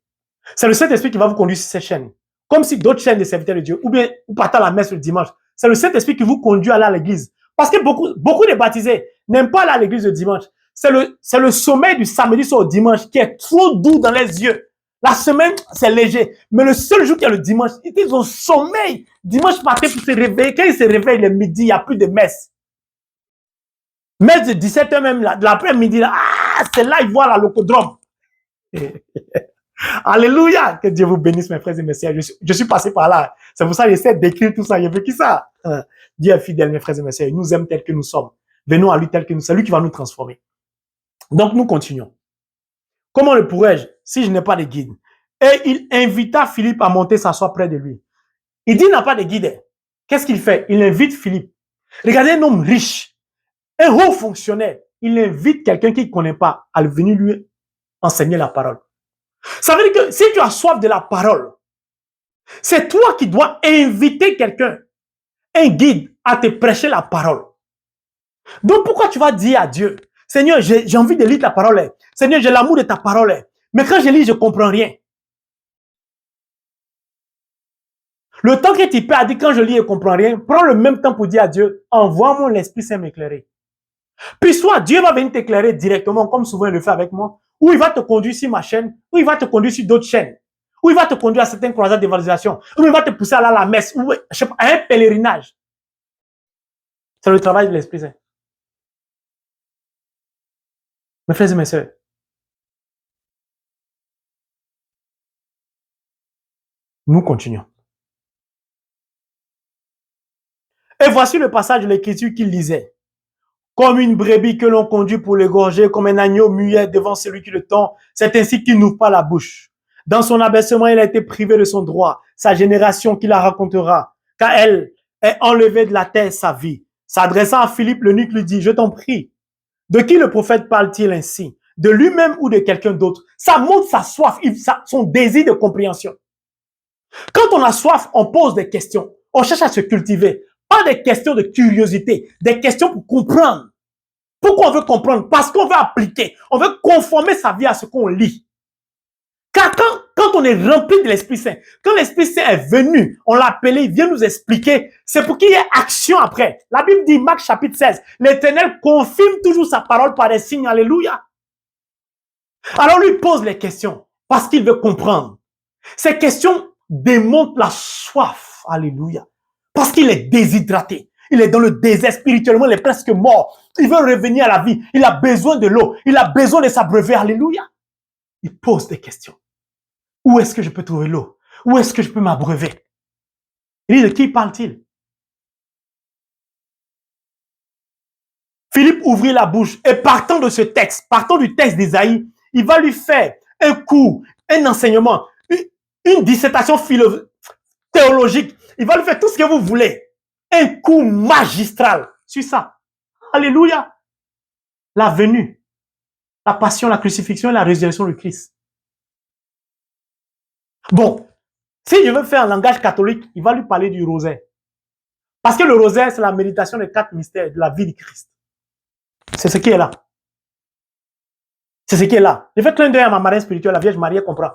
C'est le Saint-Esprit qui va vous conduire sur cette chaîne. Comme si d'autres chaînes de serviteurs de Dieu, ou bien vous partez à la messe le dimanche, c'est le Saint-Esprit qui vous conduit à aller à l'église. Parce que beaucoup de baptisés n'aiment pas aller à l'église le dimanche. C'est le sommeil du samedi sur le dimanche qui est trop doux dans les yeux. La semaine, c'est léger. Mais le seul jour qu'il y a le dimanche, ils ont sommeil. Dimanche matin pour se réveiller. Quand ils se réveillent le midi, il n'y a plus de messe. Messe de 17h même, de l'après-midi, là, c'est là ils voient la locodrome. Alléluia! Que Dieu vous bénisse, mes frères et mes sœurs. Je suis passé par là. C'est pour ça que j'essaie d'écrire tout ça. J'ai vécu ça. Dieu est fidèle, mes frères et mes sœurs. Il nous aime tel que nous sommes. Venons à lui tel que nous sommes. C'est lui qui va nous transformer. Donc, nous continuons. Comment le pourrais-je si je n'ai pas de guide? Et il invita Philippe à monter s'asseoir près de lui. Il dit qu'il n'a pas de guide. Qu'est-ce qu'il fait? Il invite Philippe. Regardez un homme riche. Un haut fonctionnaire, il invite quelqu'un qu'il ne connaît pas à venir lui enseigner la parole. Ça veut dire que si tu as soif de la parole, c'est toi qui dois inviter quelqu'un, un guide, à te prêcher la parole. Donc pourquoi tu vas dire à Dieu, Seigneur, j'ai envie de lire ta parole. Seigneur, j'ai l'amour de ta parole. Mais quand je lis, je ne comprends rien. Le temps que tu perds, dit quand je lis, je ne comprends rien, prends le même temps pour dire à Dieu, envoie-moi l'Esprit Saint m'éclairer. Puis soit Dieu va venir t'éclairer directement, comme souvent il le fait avec moi, ou il va te conduire sur ma chaîne, ou il va te conduire sur d'autres chaînes, ou il va te conduire à certaines croisades d'évangélisation, ou il va te pousser à aller à la messe, ou je sais pas, à un pèlerinage. C'est le travail de l'Esprit Saint. Mes frères et mes sœurs, nous continuons. Et voici le passage de l'Écriture qu'il lisait. Comme une brebis que l'on conduit pour l'égorger, comme un agneau muet devant celui qui le tend, c'est ainsi qu'il n'ouvre pas la bouche. Dans son abaissement, il a été privé de son droit. Sa génération qui la racontera, car elle est enlevée de la terre sa vie. S'adressant à Philippe, l'eunuque lui dit, je t'en prie, de qui le prophète parle-t-il ainsi? De lui-même ou de quelqu'un d'autre? Ça montre sa soif, son désir de compréhension. Quand on a soif, on pose des questions. On cherche à se cultiver. Pas des questions de curiosité, des questions pour comprendre. Pourquoi on veut comprendre? Parce qu'on veut appliquer. On veut conformer sa vie à ce qu'on lit. Car quand on est rempli de l'Esprit Saint, quand l'Esprit Saint est venu, on l'a appelé, il vient nous expliquer, c'est pour qu'il y ait action après. La Bible dit, Marc chapitre 16, l'Éternel confirme toujours sa parole par des signes. Alléluia. Alors lui pose les questions parce qu'il veut comprendre. Ces questions démontrent la soif. Alléluia. Parce qu'il est déshydraté. Il est dans le désert spirituellement, il est presque mort. Il veut revenir à la vie. Il a besoin de l'eau. Il a besoin de s'abreuver. Alléluia. Il pose des questions. Où est-ce que je peux trouver l'eau? Où est-ce que je peux m'abreuver? Il dit, de qui parle-t-il? Philippe ouvrit la bouche et partant de ce texte, partant du texte d'Ésaïe, il va lui faire un cours, un enseignement, une dissertation théologique. Il va lui faire tout ce que vous voulez. Un cours magistral sur ça. Alléluia. La venue, la passion, la crucifixion et la résurrection du Christ. Bon, si je veux faire un langage catholique, il va lui parler du rosaire. Parce que le rosaire, c'est la méditation des 4 mystères de la vie du Christ. C'est ce qui est là. C'est ce qui est là. Je fais clin d'œil à ma marraine spirituelle, la Vierge Marie, elle comprend.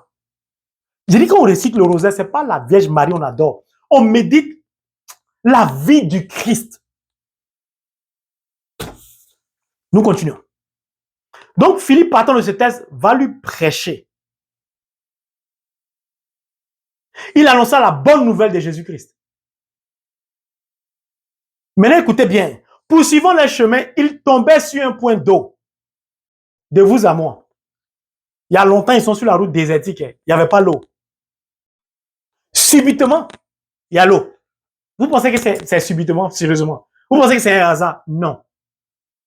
Je dis qu'on récite le rosaire, ce n'est pas la Vierge Marie, on adore. On médite la vie du Christ. Nous continuons. Donc, Philippe, partant de ce texte, va lui prêcher. Il annonça la bonne nouvelle de Jésus-Christ. Maintenant, écoutez bien. Poursuivant les chemins, il tombait sur un point d'eau. De vous à moi. Il y a longtemps, ils sont sur la route désertique. Il n'y avait pas l'eau. Subitement, il y a l'eau. Vous pensez que c'est subitement, sérieusement? Vous pensez que c'est un hasard? Non.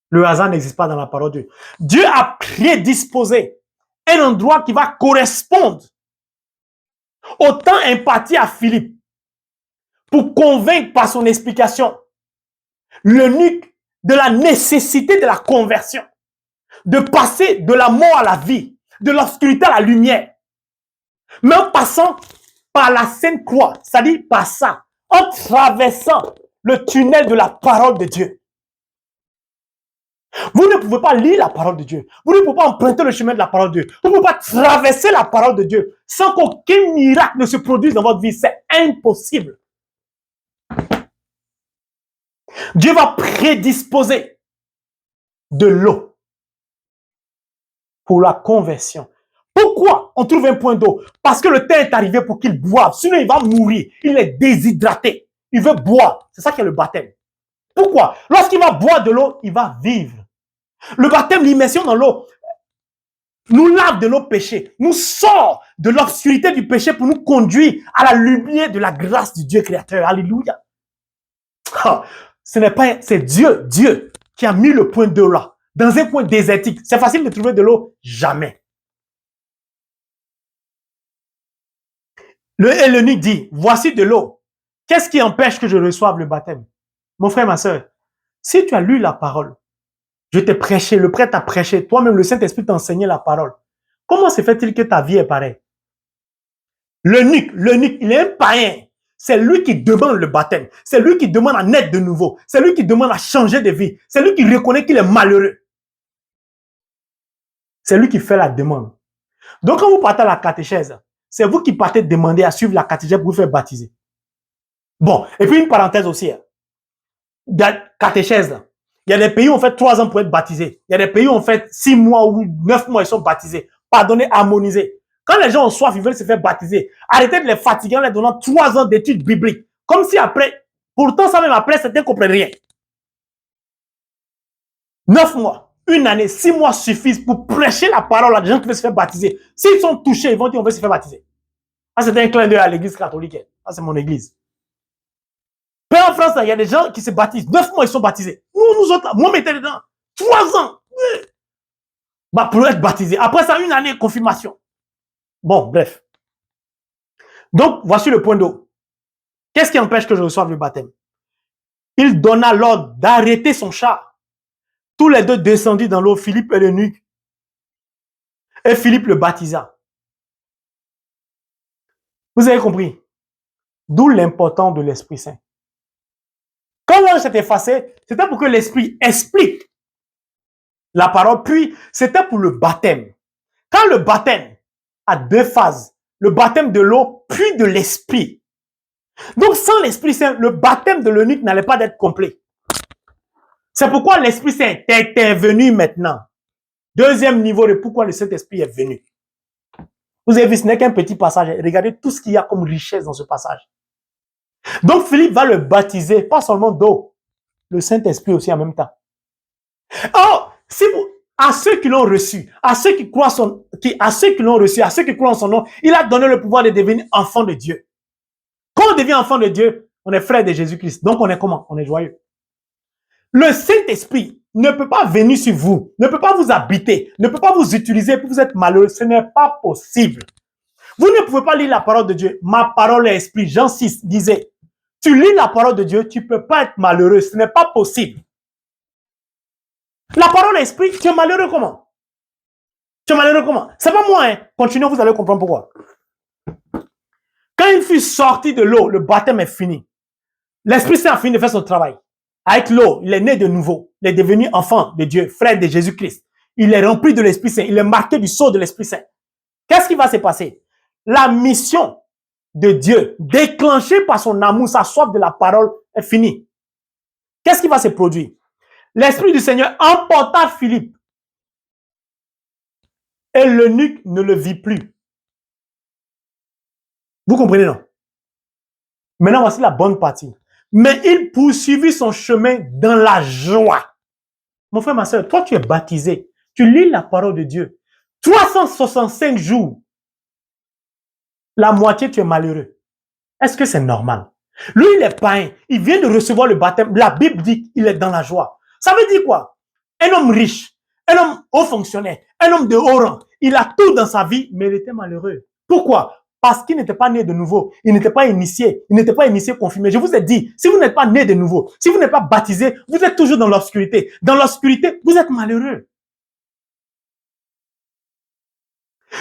Le hasard n'existe pas dans la parole de Dieu. Dieu a prédisposé un endroit qui va correspondre au temps imparti à Philippe pour convaincre par son explication l'eunuque de la nécessité de la conversion, de passer de la mort à la vie, de l'obscurité à la lumière, mais en passant par la Sainte Croix, c'est-à-dire par ça, en traversant le tunnel de la parole de Dieu. Vous ne pouvez pas lire la parole de Dieu. Vous ne pouvez pas emprunter le chemin de la parole de Dieu. Vous ne pouvez pas traverser la parole de Dieu sans qu'aucun miracle ne se produise dans votre vie. C'est impossible. Dieu va prédisposer de l'eau pour la conversion. Pourquoi on trouve un point d'eau? Parce que le temps est arrivé pour qu'il boive. Sinon, il va mourir. Il est déshydraté. Il veut boire. C'est ça qui est le baptême. Pourquoi? Lorsqu'il va boire de l'eau, il va vivre. Le baptême, l'immersion dans l'eau, nous lave de nos péchés, nous sort de l'obscurité du péché pour nous conduire à la lumière de la grâce du Dieu créateur. Alléluia. Ce n'est pas, c'est Dieu qui a mis le point d'eau là, dans un point désertique. C'est facile de trouver de l'eau? Jamais. L'eunuque dit, voici de l'eau. Qu'est-ce qui empêche que je reçoive le baptême? Mon frère, ma soeur, si tu as lu la parole, Je t'ai prêché, le prêtre t'a prêché, toi-même le Saint-Esprit t'a enseigné la parole. Comment se fait-il que ta vie est pareille? L'eunuque, il est un païen. C'est lui qui demande le baptême. C'est lui qui demande à naître de nouveau. C'est lui qui demande à changer de vie. C'est lui qui reconnaît qu'il est malheureux. C'est lui qui fait la demande. Donc, quand vous partez à la catéchèse, c'est vous qui partez demander à suivre la catéchèse pour vous faire baptiser. Bon, et puis une parenthèse aussi. Il y a catéchèse. Il y a des pays où on fait 3 ans pour être baptisé. Il y a des pays où on fait 6 mois ou 9 mois, ils sont baptisés. Pardonnez, harmonisés. Quand les gens ont soif, ils veulent se faire baptiser. Arrêtez de les fatiguer en leur donnant 3 ans d'études bibliques. Comme si après, pourtant ça même après, certains ne comprennent rien. 9 mois, 1 année, 6 mois suffisent pour prêcher la parole à des gens qui veulent se faire baptiser. S'ils sont touchés, ils vont dire on veut se faire baptiser. Ah, c'est un clin d'œil à l'église catholique. Ah, c'est mon église. Mais en France, il y a des gens qui se baptisent. 9 mois, ils sont baptisés. Nous autres, moi, mettez dedans. 3 ans. Bah, pour être baptisé. Après ça, 1 année, confirmation. Bon, bref. Donc, voici le point d'eau. Qu'est-ce qui empêche que je reçoive le baptême? Il donna l'ordre d'arrêter son char. Tous les deux descendus dans l'eau, Philippe et l'eunuque. Et Philippe le baptisa. Vous avez compris? D'où l'importance de l'Esprit Saint. Quand l'ange s'est effacé, c'était pour que l'Esprit explique la parole, puis c'était pour le baptême. Quand le baptême a 2 phases, le baptême de l'eau, puis de l'Esprit. Donc, sans l'Esprit Saint, le baptême de l'eunuque n'allait pas être complet. C'est pourquoi l'Esprit Saint est intervenu maintenant. Deuxième niveau de pourquoi le Saint-Esprit est venu. Vous avez vu, ce n'est qu'un petit passage. Regardez tout ce qu'il y a comme richesse dans ce passage. Donc, Philippe va le baptiser, pas seulement d'eau, le Saint-Esprit aussi en même temps. Or, si vous, à ceux qui l'ont reçu, à ceux qui croient à ceux qui l'ont reçu, à ceux qui croient en son nom, il a donné le pouvoir de devenir enfant de Dieu. Quand on devient enfant de Dieu, on est frère de Jésus-Christ. Donc, on est comment? On est joyeux. Le Saint-Esprit ne peut pas venir sur vous, ne peut pas vous habiter, ne peut pas vous utiliser pour vous être malheureux. Ce n'est pas possible. Vous ne pouvez pas lire la parole de Dieu. Ma parole est esprit. Jean 6 disait, tu lis la parole de Dieu, tu ne peux pas être malheureux. Ce n'est pas possible. La parole est esprit, tu es malheureux comment? Tu es malheureux comment? C'est pas moi, hein. Continuez, vous allez comprendre pourquoi. Quand il fut sorti de l'eau, le baptême est fini. L'Esprit Saint a fini de faire son travail. Avec l'eau, il est né de nouveau. Il est devenu enfant de Dieu, frère de Jésus-Christ. Il est rempli de l'Esprit Saint. Il est marqué du sceau de l'Esprit Saint. Qu'est-ce qui va se passer? La mission de Dieu, déclenchée par son amour, sa soif de la parole, est finie. Qu'est-ce qui va se produire? L'Esprit du Seigneur emporta Philippe. Et l'eunuque ne le vit plus. Vous comprenez, non? Maintenant, voici la bonne partie. Mais il poursuivit son chemin dans la joie. Mon frère, ma soeur, toi, tu es baptisé. Tu lis la parole de Dieu. 365 jours. La moitié, tu es malheureux. Est-ce que c'est normal? Lui, il est païen. Il vient de recevoir le baptême. La Bible dit qu'il est dans la joie. Ça veut dire quoi? Un homme riche, un homme haut fonctionnaire, un homme de haut rang. Il a tout dans sa vie, mais il était malheureux. Pourquoi? Parce qu'il n'était pas né de nouveau. Il n'était pas initié. Il n'était pas initié, confirmé. Je vous ai dit, si vous n'êtes pas né de nouveau, si vous n'êtes pas baptisé, vous êtes toujours dans l'obscurité. Dans l'obscurité, vous êtes malheureux.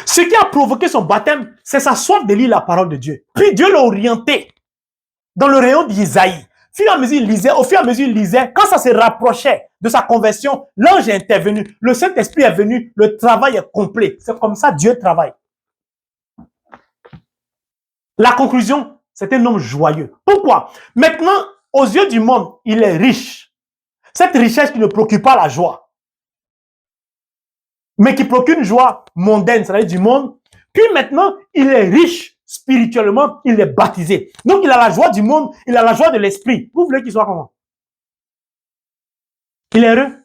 Ce qui a provoqué son baptême, c'est sa soif de lire la parole de Dieu. Puis Dieu l'a orienté dans le rayon d'Isaïe. Au fur et à mesure, il lisait. Quand ça se rapprochait de sa conversion, l'ange est intervenu. Le Saint-Esprit est venu. Le travail est complet. C'est comme ça Dieu travaille. La conclusion, c'est un homme joyeux. Pourquoi? Maintenant, aux yeux du monde, il est riche. Cette richesse qui ne procure pas la joie, mais qui procure une joie mondaine, c'est-à-dire du monde. Puis maintenant, il est riche spirituellement, il est baptisé. Donc, il a la joie du monde, il a la joie de l'esprit. Vous voulez qu'il soit comment? Il est heureux.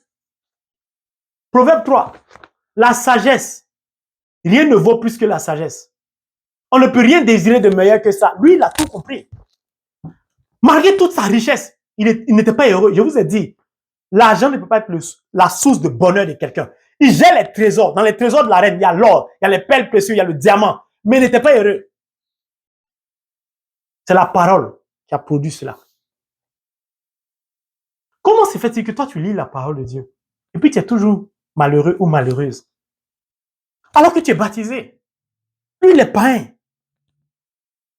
Proverbe 3. La sagesse. Rien ne vaut plus que la sagesse. On ne peut rien désirer de meilleur que ça. Lui, il a tout compris. Malgré toute sa richesse, il n'était pas heureux. Je vous ai dit, l'argent ne peut pas être la source de bonheur de quelqu'un. Il gère les trésors. Dans les trésors de la reine, il y a l'or, il y a les perles précieuses, il y a le diamant. Mais il n'était pas heureux. C'est la parole qui a produit cela. Comment se fait-il que toi, tu lis la parole de Dieu? Et puis tu es toujours malheureux ou malheureuse. Alors que tu es baptisé. Lui, il est païen.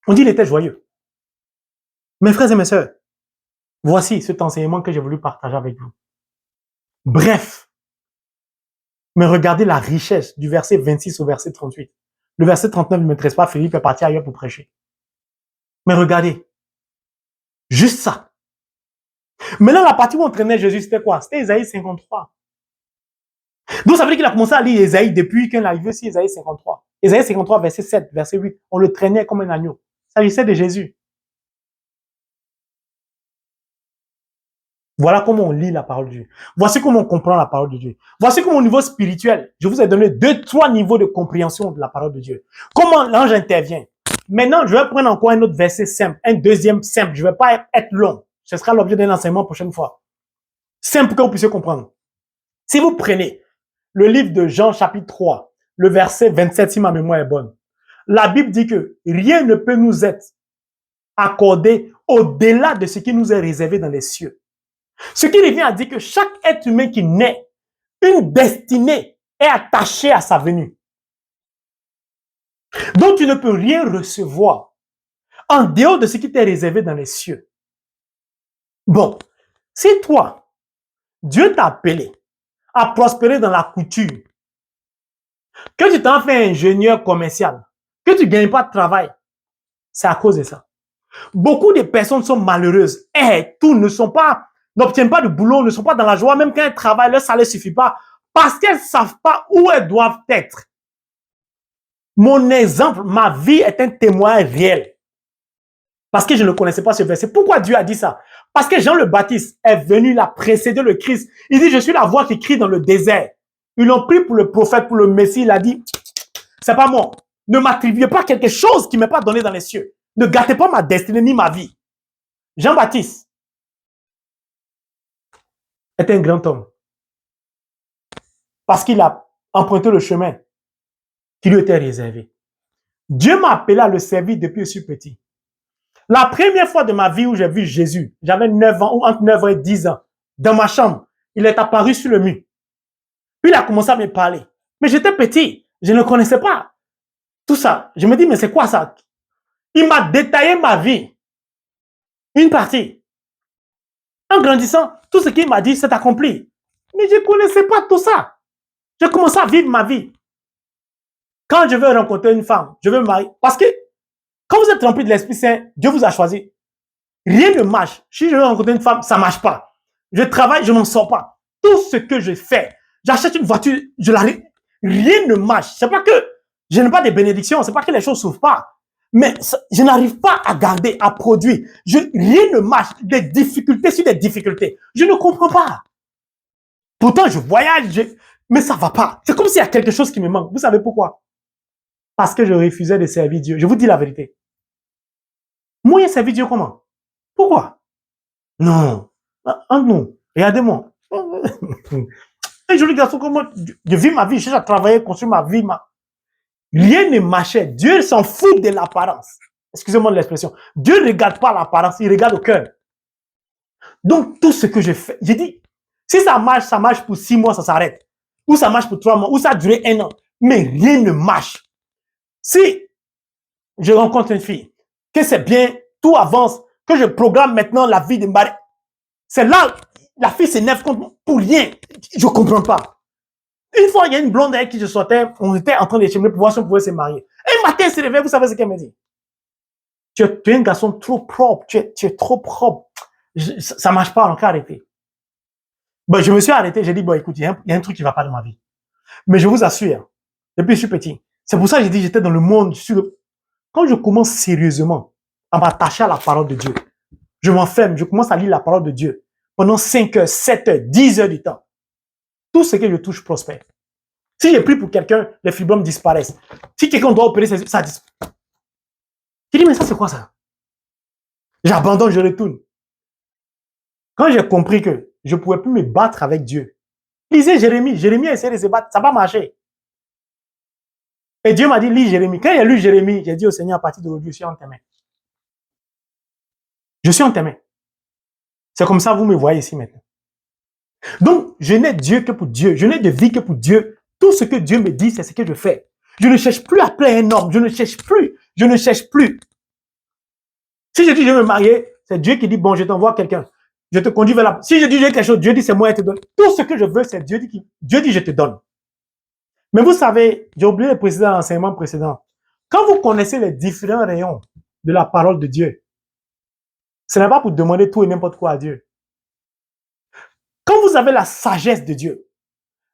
On dit qu'il était joyeux. Mes frères et mes sœurs, voici cet enseignement que j'ai voulu partager avec vous. Bref, mais regardez la richesse du verset 26 au verset 38. Le verset 39 ne m'intéresse pas, Philippe est parti ailleurs pour prêcher. Mais regardez, juste ça. Maintenant, la partie où on traînait Jésus, c'était quoi? C'était Ésaïe 53. Donc, ça veut dire qu'il a commencé à lire Ésaïe depuis qu'il est arrivé sur Ésaïe 53. Ésaïe 53, verset 7, verset 8. On le traînait comme un agneau. Ça s'agissait de Jésus. Voilà comment on lit la parole de Dieu. Voici comment on comprend la parole de Dieu. Voici comment au niveau spirituel, je vous ai donné 2-3 niveaux de compréhension de la parole de Dieu. Comment l'ange intervient. Maintenant, je vais prendre encore un autre verset simple, un deuxième simple. Je ne vais pas être long. Ce sera l'objet d'un enseignement la prochaine fois. Simple pour que vous puissiez comprendre. Si vous prenez le livre de Jean chapitre 3, le verset 27, si ma mémoire est bonne, la Bible dit que rien ne peut nous être accordé au-delà de ce qui nous est réservé dans les cieux. Ce qui revient à dire que chaque être humain qui naît, une destinée est attachée à sa venue. Donc tu ne peux rien recevoir en dehors de ce qui t'est réservé dans les cieux. Bon, si toi, Dieu t'a appelé à prospérer dans la couture, que tu t'en fais ingénieur commercial, que tu ne gagnes pas de travail, c'est à cause de ça. Beaucoup de personnes sont malheureuses et tout n'obtiennent pas de boulot, ne sont pas dans la joie, même quand elles travaillent, leur salaire ne suffit pas, parce qu'elles ne savent pas où elles doivent être. Mon exemple, ma vie est un témoin réel. Parce que je ne connaissais pas ce verset. Pourquoi Dieu a dit ça? Parce que Jean le Baptiste est venu là précéder le Christ. Il dit, je suis la voix qui crie dans le désert. Ils l'ont pris pour le prophète, pour le Messie. Il a dit, c'est pas moi. Ne m'attribuez pas quelque chose qui ne m'est pas donné dans les cieux. Ne gâtez pas ma destinée ni ma vie. Jean-Baptiste est un grand homme. Parce qu'il a emprunté le chemin qui lui était réservé. Dieu m'a appelé à le servir depuis que je suis petit. La première fois de ma vie où j'ai vu Jésus, j'avais 9 ans ou entre 9 ans et 10 ans, dans ma chambre, il est apparu sur le mur. Puis il a commencé à me parler. Mais j'étais petit, je ne connaissais pas tout ça. Je me dis, mais c'est quoi ça? Il m'a détaillé ma vie. Une partie. En grandissant, tout ce qu'il m'a dit s'est accompli. Mais je ne connaissais pas tout ça. J'ai commencé à vivre ma vie. Quand je veux rencontrer une femme, je veux me marier. Parce que quand vous êtes rempli de l'Esprit Saint, Dieu vous a choisi. Rien ne marche. Si je veux rencontrer une femme, ça ne marche pas. Je travaille, je n'en sors pas. Tout ce que je fais, j'achète une voiture, je l'arrive. Rien ne marche. C'est pas que je n'ai pas de bénédictions, c'est pas que les choses ne s'ouvrent pas. Mais je n'arrive pas à garder, à produire. Rien ne marche. Des difficultés sur des difficultés. Je ne comprends pas. Pourtant, je voyage, mais ça ne va pas. C'est comme s'il y a quelque chose qui me manque. Vous savez pourquoi? Parce que je refusais de servir Dieu. Je vous dis la vérité. Moi, j'ai servi Dieu comment? Pourquoi? Non. Non. Regardez-moi. Un joli garçon comme moi, je vis ma vie, je cherche à travailler, construire ma vie. Rien ne marchait. Dieu s'en fout de l'apparence. Excusez-moi de l'expression. Dieu ne regarde pas l'apparence, il regarde au cœur. Donc, tout ce que je fais, j'ai dit, si ça marche pour 6 mois, ça s'arrête. Ou ça marche pour 3 mois, ou ça a duré 1 an. Mais rien ne marche. Si je rencontre une fille, que c'est bien, tout avance, que je programme maintenant la vie de mari, c'est là, la fille s'énerve contre moi pour rien. Je ne comprends pas. Une fois, il y a une blonde avec qui je sortais, on était en train d'échanger pour voir si on pouvait se marier. Un matin, elle se réveille, vous savez ce qu'elle me dit? Tu es un garçon trop propre, tu es trop propre. Ça ne marche pas, on peut arrêter. Bon, je me suis arrêté, j'ai dit, bon, écoute, il y a un truc qui ne va pas dans ma vie. Mais je vous assure, depuis que je suis petit, c'est pour ça que j'ai dit, j'étais dans le monde. Quand je commence sérieusement à m'attacher à la parole de Dieu, je m'enferme, je commence à lire la parole de Dieu pendant 5 heures, 7 heures, 10 heures du temps. Tout ce que je touche prospère. Si j'ai pris pour quelqu'un, les fibromes disparaissent. Si quelqu'un doit opérer, ça disparaît. Je dis, mais ça, c'est quoi ça? J'abandonne, je retourne. Quand j'ai compris que je ne pouvais plus me battre avec Dieu, lisez Jérémie. Jérémie a essayé de se battre, ça n'a pas marché. Et Dieu m'a dit, lis Jérémie. Quand il a lu Jérémie, j'ai dit au Seigneur, à partir d'aujourd'hui, je suis en tes mains. Je suis en tes mains. C'est comme ça que vous me voyez ici maintenant. Donc, je n'ai Dieu que pour Dieu. Je n'ai de vie que pour Dieu. Tout ce que Dieu me dit, c'est ce que je fais. Je ne cherche plus à appeler un homme. Je ne cherche plus. Je ne cherche plus. Si je dis je veux me marier, c'est Dieu qui dit bon, je t'envoie quelqu'un. Je te conduis vers la... Si je dis j'ai quelque chose, Dieu dit c'est moi qui te donne. Tout ce que je veux, c'est Dieu dit je te donne. Mais vous savez, j'ai oublié de préciser dans l'enseignement précédent. Quand vous connaissez les différents rayons de la parole de Dieu, ce n'est pas pour demander tout et n'importe quoi à Dieu. Quand vous avez la sagesse de Dieu,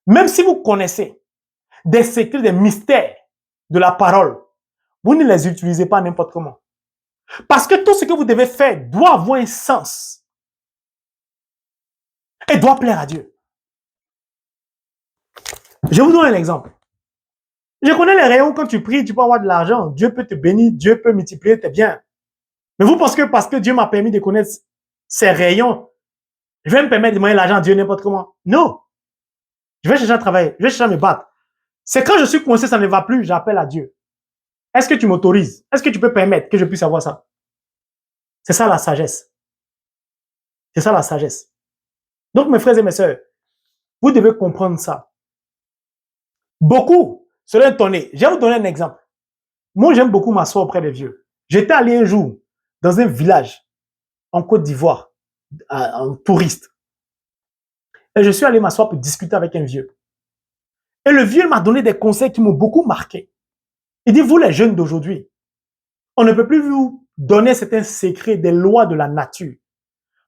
même si vous connaissez des secrets, des mystères de la parole, vous ne les utilisez pas n'importe comment. Parce que tout ce que vous devez faire doit avoir un sens et doit plaire à Dieu. Je vous donne un exemple. Je connais les rayons, quand tu pries, tu peux avoir de l'argent. Dieu peut te bénir, Dieu peut multiplier tes biens. Mais vous pensez que parce que Dieu m'a permis de connaître ces rayons, je vais me permettre de demander l'argent à Dieu n'importe comment? Non. Je vais chercher à travailler, je vais chercher à me battre. C'est quand je suis coincé, ça ne va plus, j'appelle à Dieu. Est-ce que tu m'autorises? Est-ce que tu peux permettre que je puisse avoir ça? C'est ça la sagesse. C'est ça la sagesse. Donc, mes frères et mes sœurs, vous devez comprendre ça. Beaucoup seraient étonnés. Je vais vous donner un exemple. Moi, j'aime beaucoup m'asseoir auprès des vieux. J'étais allé un jour dans un village en Côte d'Ivoire, en touriste. Et je suis allé m'asseoir pour discuter avec un vieux. Et le vieux m'a donné des conseils qui m'ont beaucoup marqué. Il dit, vous les jeunes d'aujourd'hui, on ne peut plus vous donner certains secrets des lois de la nature.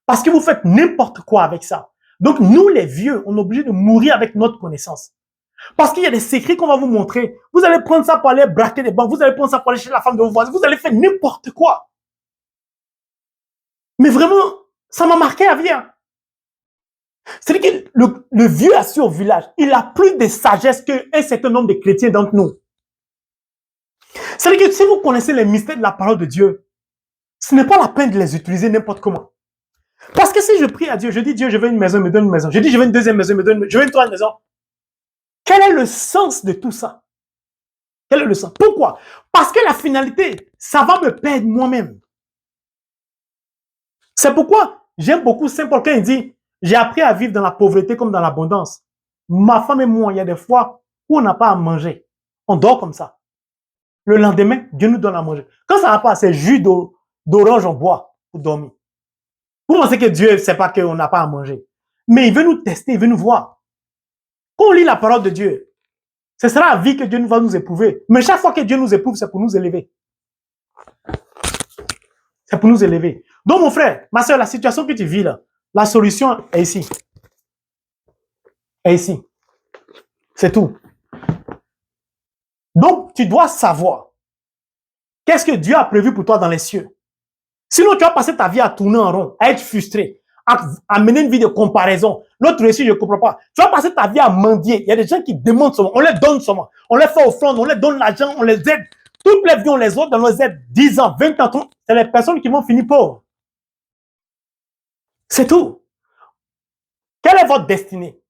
Parce que vous faites n'importe quoi avec ça. Donc, nous, les vieux, on est obligé de mourir avec notre connaissance. Parce qu'il y a des secrets qu'on va vous montrer. Vous allez prendre ça pour aller braquer des banques. Vous allez prendre ça pour aller chez la femme de vos voisins. Vous allez faire n'importe quoi. Mais vraiment, ça m'a marqué à vie. C'est-à-dire que le vieux assis au village, il a plus de sagesse qu'un certain nombre de chrétiens d'entre nous. C'est-à-dire que si vous connaissez les mystères de la parole de Dieu, ce n'est pas la peine de les utiliser n'importe comment. Parce que si je prie à Dieu, je dis Dieu, je veux une maison, il me donne une maison. Je dis je veux une deuxième maison, il me donne je veux une troisième maison. Quel est le sens de tout ça? Quel est le sens? Pourquoi? Parce que la finalité, ça va me perdre moi-même. C'est pourquoi j'aime beaucoup Saint Paul quand il dit j'ai appris à vivre dans la pauvreté comme dans l'abondance. Ma femme et moi, il y a des fois où on n'a pas à manger. On dort comme ça. Le lendemain, Dieu nous donne à manger. Quand ça va pas, c'est jus d'orange on boit pour dormir. Vous pensez que Dieu ne sait pas qu'on n'a pas à manger. Mais il veut nous tester, il veut nous voir. Quand on lit la parole de Dieu, ce sera la vie que Dieu va nous éprouver. Mais chaque fois que Dieu nous éprouve, c'est pour nous élever. C'est pour nous élever. Donc, mon frère, ma soeur, la situation que tu vis là, la solution est ici. Est ici. C'est tout. Donc, tu dois savoir qu'est-ce que Dieu a prévu pour toi dans les cieux. Sinon, tu vas passer ta vie à tourner en rond, à être frustré, à mener une vie de comparaison. L'autre réussit, je ne comprends pas. Tu vas passer ta vie à mendier. Il y a des gens qui demandent seulement, on les donne seulement. On les fait offrande, on les donne l'argent, on les aide. Toutes les vies, on les autres, on les aide 10 ans, 20 ans, 30. C'est les personnes qui vont finir pauvres. C'est tout. Quelle est votre destinée?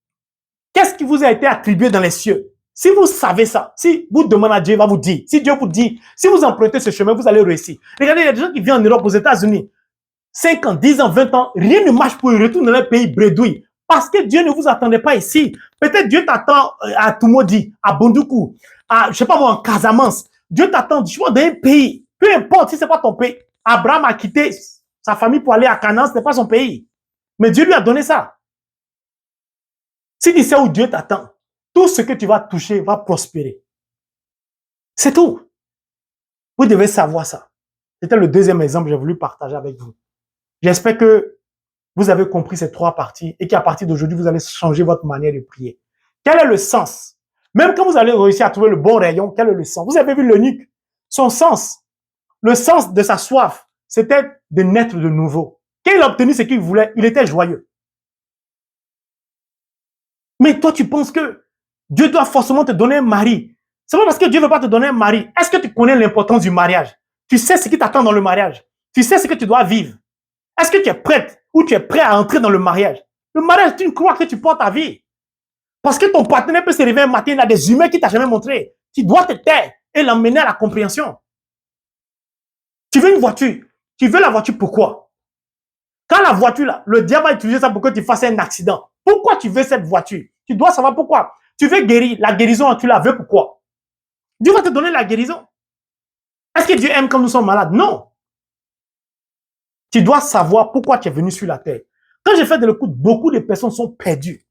Qu'est-ce qui vous a été attribué dans les cieux? Si vous savez ça, si vous demandez à Dieu, il va vous dire. Si Dieu vous dit, si vous empruntez ce chemin, vous allez réussir. Regardez, il y a des gens qui viennent en Europe, aux États-Unis, 5 ans, 10 ans, 20 ans, rien ne marche pour eux, ils retournent dans leur pays bredouille. Parce que Dieu ne vous attendait pas ici. Peut-être Dieu t'attend à Tumodi, à Bondoukou, à, je sais pas moi, en Casamance. Dieu t'attend, je vois, dans un pays. Peu importe si c'est pas ton pays. Abraham a quitté sa famille pour aller à Canaan, ce n'est pas son pays. Mais Dieu lui a donné ça. Si tu sais où Dieu t'attend, tout ce que tu vas toucher va prospérer. C'est tout. Vous devez savoir ça. C'était le deuxième exemple que j'ai voulu partager avec vous. J'espère que vous avez compris ces trois parties et qu'à partir d'aujourd'hui, vous allez changer votre manière de prier. Quel est le sens? Même quand vous allez réussir à trouver le bon rayon, quel est le sens? Vous avez vu l'eunuque, son sens, le sens de sa soif, c'était de naître de nouveau. Quand il a obtenu ce qu'il voulait, il était joyeux. Mais toi, tu penses que Dieu doit forcément te donner un mari. C'est pas parce que Dieu ne veut pas te donner un mari. Est-ce que tu connais l'importance du mariage? Tu sais ce qui t'attend dans le mariage. Tu sais ce que tu dois vivre. Est-ce que tu es prête ou tu es prêt à entrer dans le mariage? Le mariage, c'est une croix que tu portes à vie. Parce que ton partenaire peut se réveiller un matin, il a des humains qui t'ont jamais montré. Tu dois te taire et l'emmener à la compréhension. Tu veux une voiture. Tu veux la voiture pourquoi? Quand la voiture, là, le diable va utiliser ça pour que tu fasses un accident. Pourquoi tu veux cette voiture? Tu dois savoir pourquoi. Tu veux guérir. La guérison, tu la veux pourquoi? Dieu va te donner la guérison. Est-ce que Dieu aime quand nous sommes malades? Non. Tu dois savoir pourquoi tu es venu sur la terre. Quand j'ai fait de l'écoute, beaucoup de personnes sont perdues.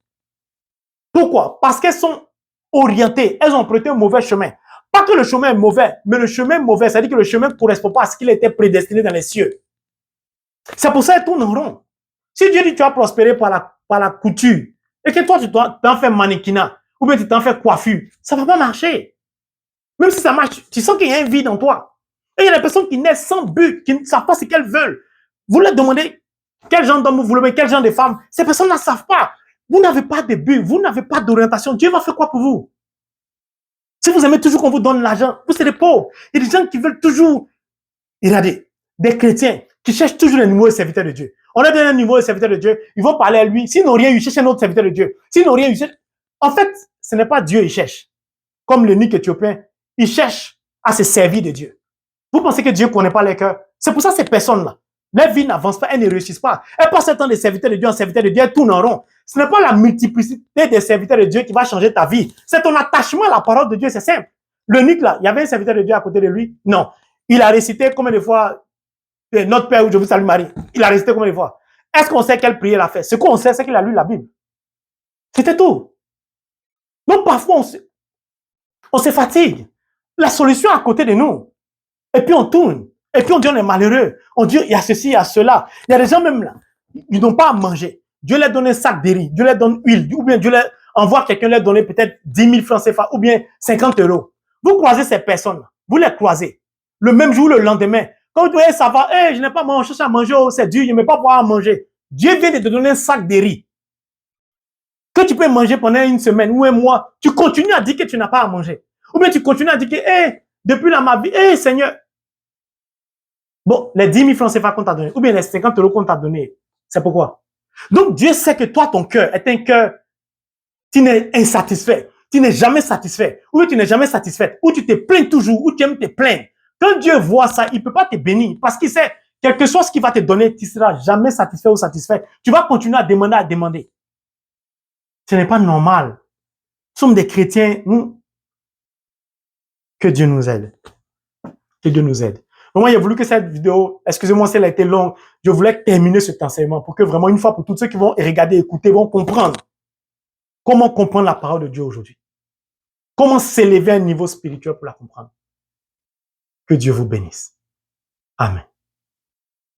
Pourquoi? Parce qu'elles sont orientées. Elles ont emprunté un mauvais chemin. Pas que le chemin est mauvais, mais le chemin est mauvais. C'est-à-dire que le chemin ne correspond pas à ce qu'il était prédestiné dans les cieux. C'est pour ça qu'elles tournent en rond. Si Dieu dit que tu vas prospérer par la couture, et que toi, tu t'en fais mannequinat, ou bien tu t'en fais coiffure, ça ne va pas marcher. Même si ça marche, tu sens qu'il y a un vide en toi. Et il y a des personnes qui naissent sans but, qui ne savent pas ce qu'elles veulent. Vous leur demandez quel genre d'homme vous voulez, quel genre de femme. Ces personnes ne savent pas. Vous n'avez pas de but, vous n'avez pas d'orientation. Dieu va faire quoi pour vous? Si vous aimez toujours qu'on vous donne l'argent, vous serez pauvres. Il y a des gens qui veulent toujours, regardez, des chrétiens qui cherchent toujours les nouveaux serviteurs de Dieu. On a donné un nouveau serviteur de Dieu, ils vont parler à lui. S'ils n'ont rien eu, ils cherchent un autre serviteur de Dieu. S'ils n'ont rien eu, en fait, ce n'est pas Dieu qu'ils cherchent. Comme l'eunuque éthiopien, ils cherchent à se servir de Dieu. Vous pensez que Dieu ne connaît pas les cœurs? C'est pour ça que ces personnes-là, leur vie n'avance pas, elles ne réussissent pas. Elles passent le temps de serviteurs de Dieu en serviteurs de Dieu, elles tournent en rond. Ce n'est pas la multiplicité des serviteurs de Dieu qui va changer ta vie. C'est ton attachement à la parole de Dieu, c'est simple. L'eunuque là, il y avait un serviteur de Dieu à côté de lui? Non. Il a récité combien de fois Notre Père où je vous salue Marie? Il a récité combien de fois? Est-ce qu'on sait quelle prière il a fait? Ce qu'on sait, c'est qu'il a lu la Bible. C'était tout. Donc parfois, on se fatigue. La solution est à côté de nous. Et puis on tourne. Et puis on dit on est malheureux. On dit il y a ceci, il y a cela. Il y a des gens même là, ils n'ont pas à manger. Dieu leur donne un sac de riz, Dieu leur donne huile, ou bien Dieu leur envoie quelqu'un leur donner peut-être 10 000 francs CFA, ou bien 50 euros. Vous croisez ces personnes-là, vous les croisez. Le même jour, le lendemain, quand vous dites ça va, je n'ai pas mangé, je cherche à manger, c'est dur, je ne vais pas pouvoir manger. Dieu vient de te donner un sac de riz que tu peux manger pendant une semaine ou un mois. Tu continues à dire que tu n'as pas à manger. Ou bien tu continues à dire que, depuis ma vie, Seigneur, bon, les 10 000 francs CFA qu'on t'a donné, ou bien les 50 euros qu'on t'a donné, c'est pourquoi? Donc, Dieu sait que toi, ton cœur est un cœur, tu n'es insatisfait, tu n'es jamais satisfait, ou tu n'es jamais satisfaite, ou tu te plains toujours, ou tu aimes te plaindre. Quand Dieu voit ça, il ne peut pas te bénir, parce qu'il sait, quel que soit ce qu'il va te donner, tu ne seras jamais satisfait ou satisfait. Tu vas continuer à demander. Ce n'est pas normal. Nous sommes des chrétiens, que Dieu nous aide. Que Dieu nous aide. Moi, j'ai voulu que cette vidéo, excusez-moi si elle a été longue, je voulais terminer cet enseignement pour que vraiment, une fois pour toutes, ceux qui vont regarder, écouter, vont comprendre comment comprendre la parole de Dieu aujourd'hui. Comment s'élever à un niveau spirituel pour la comprendre. Que Dieu vous bénisse. Amen.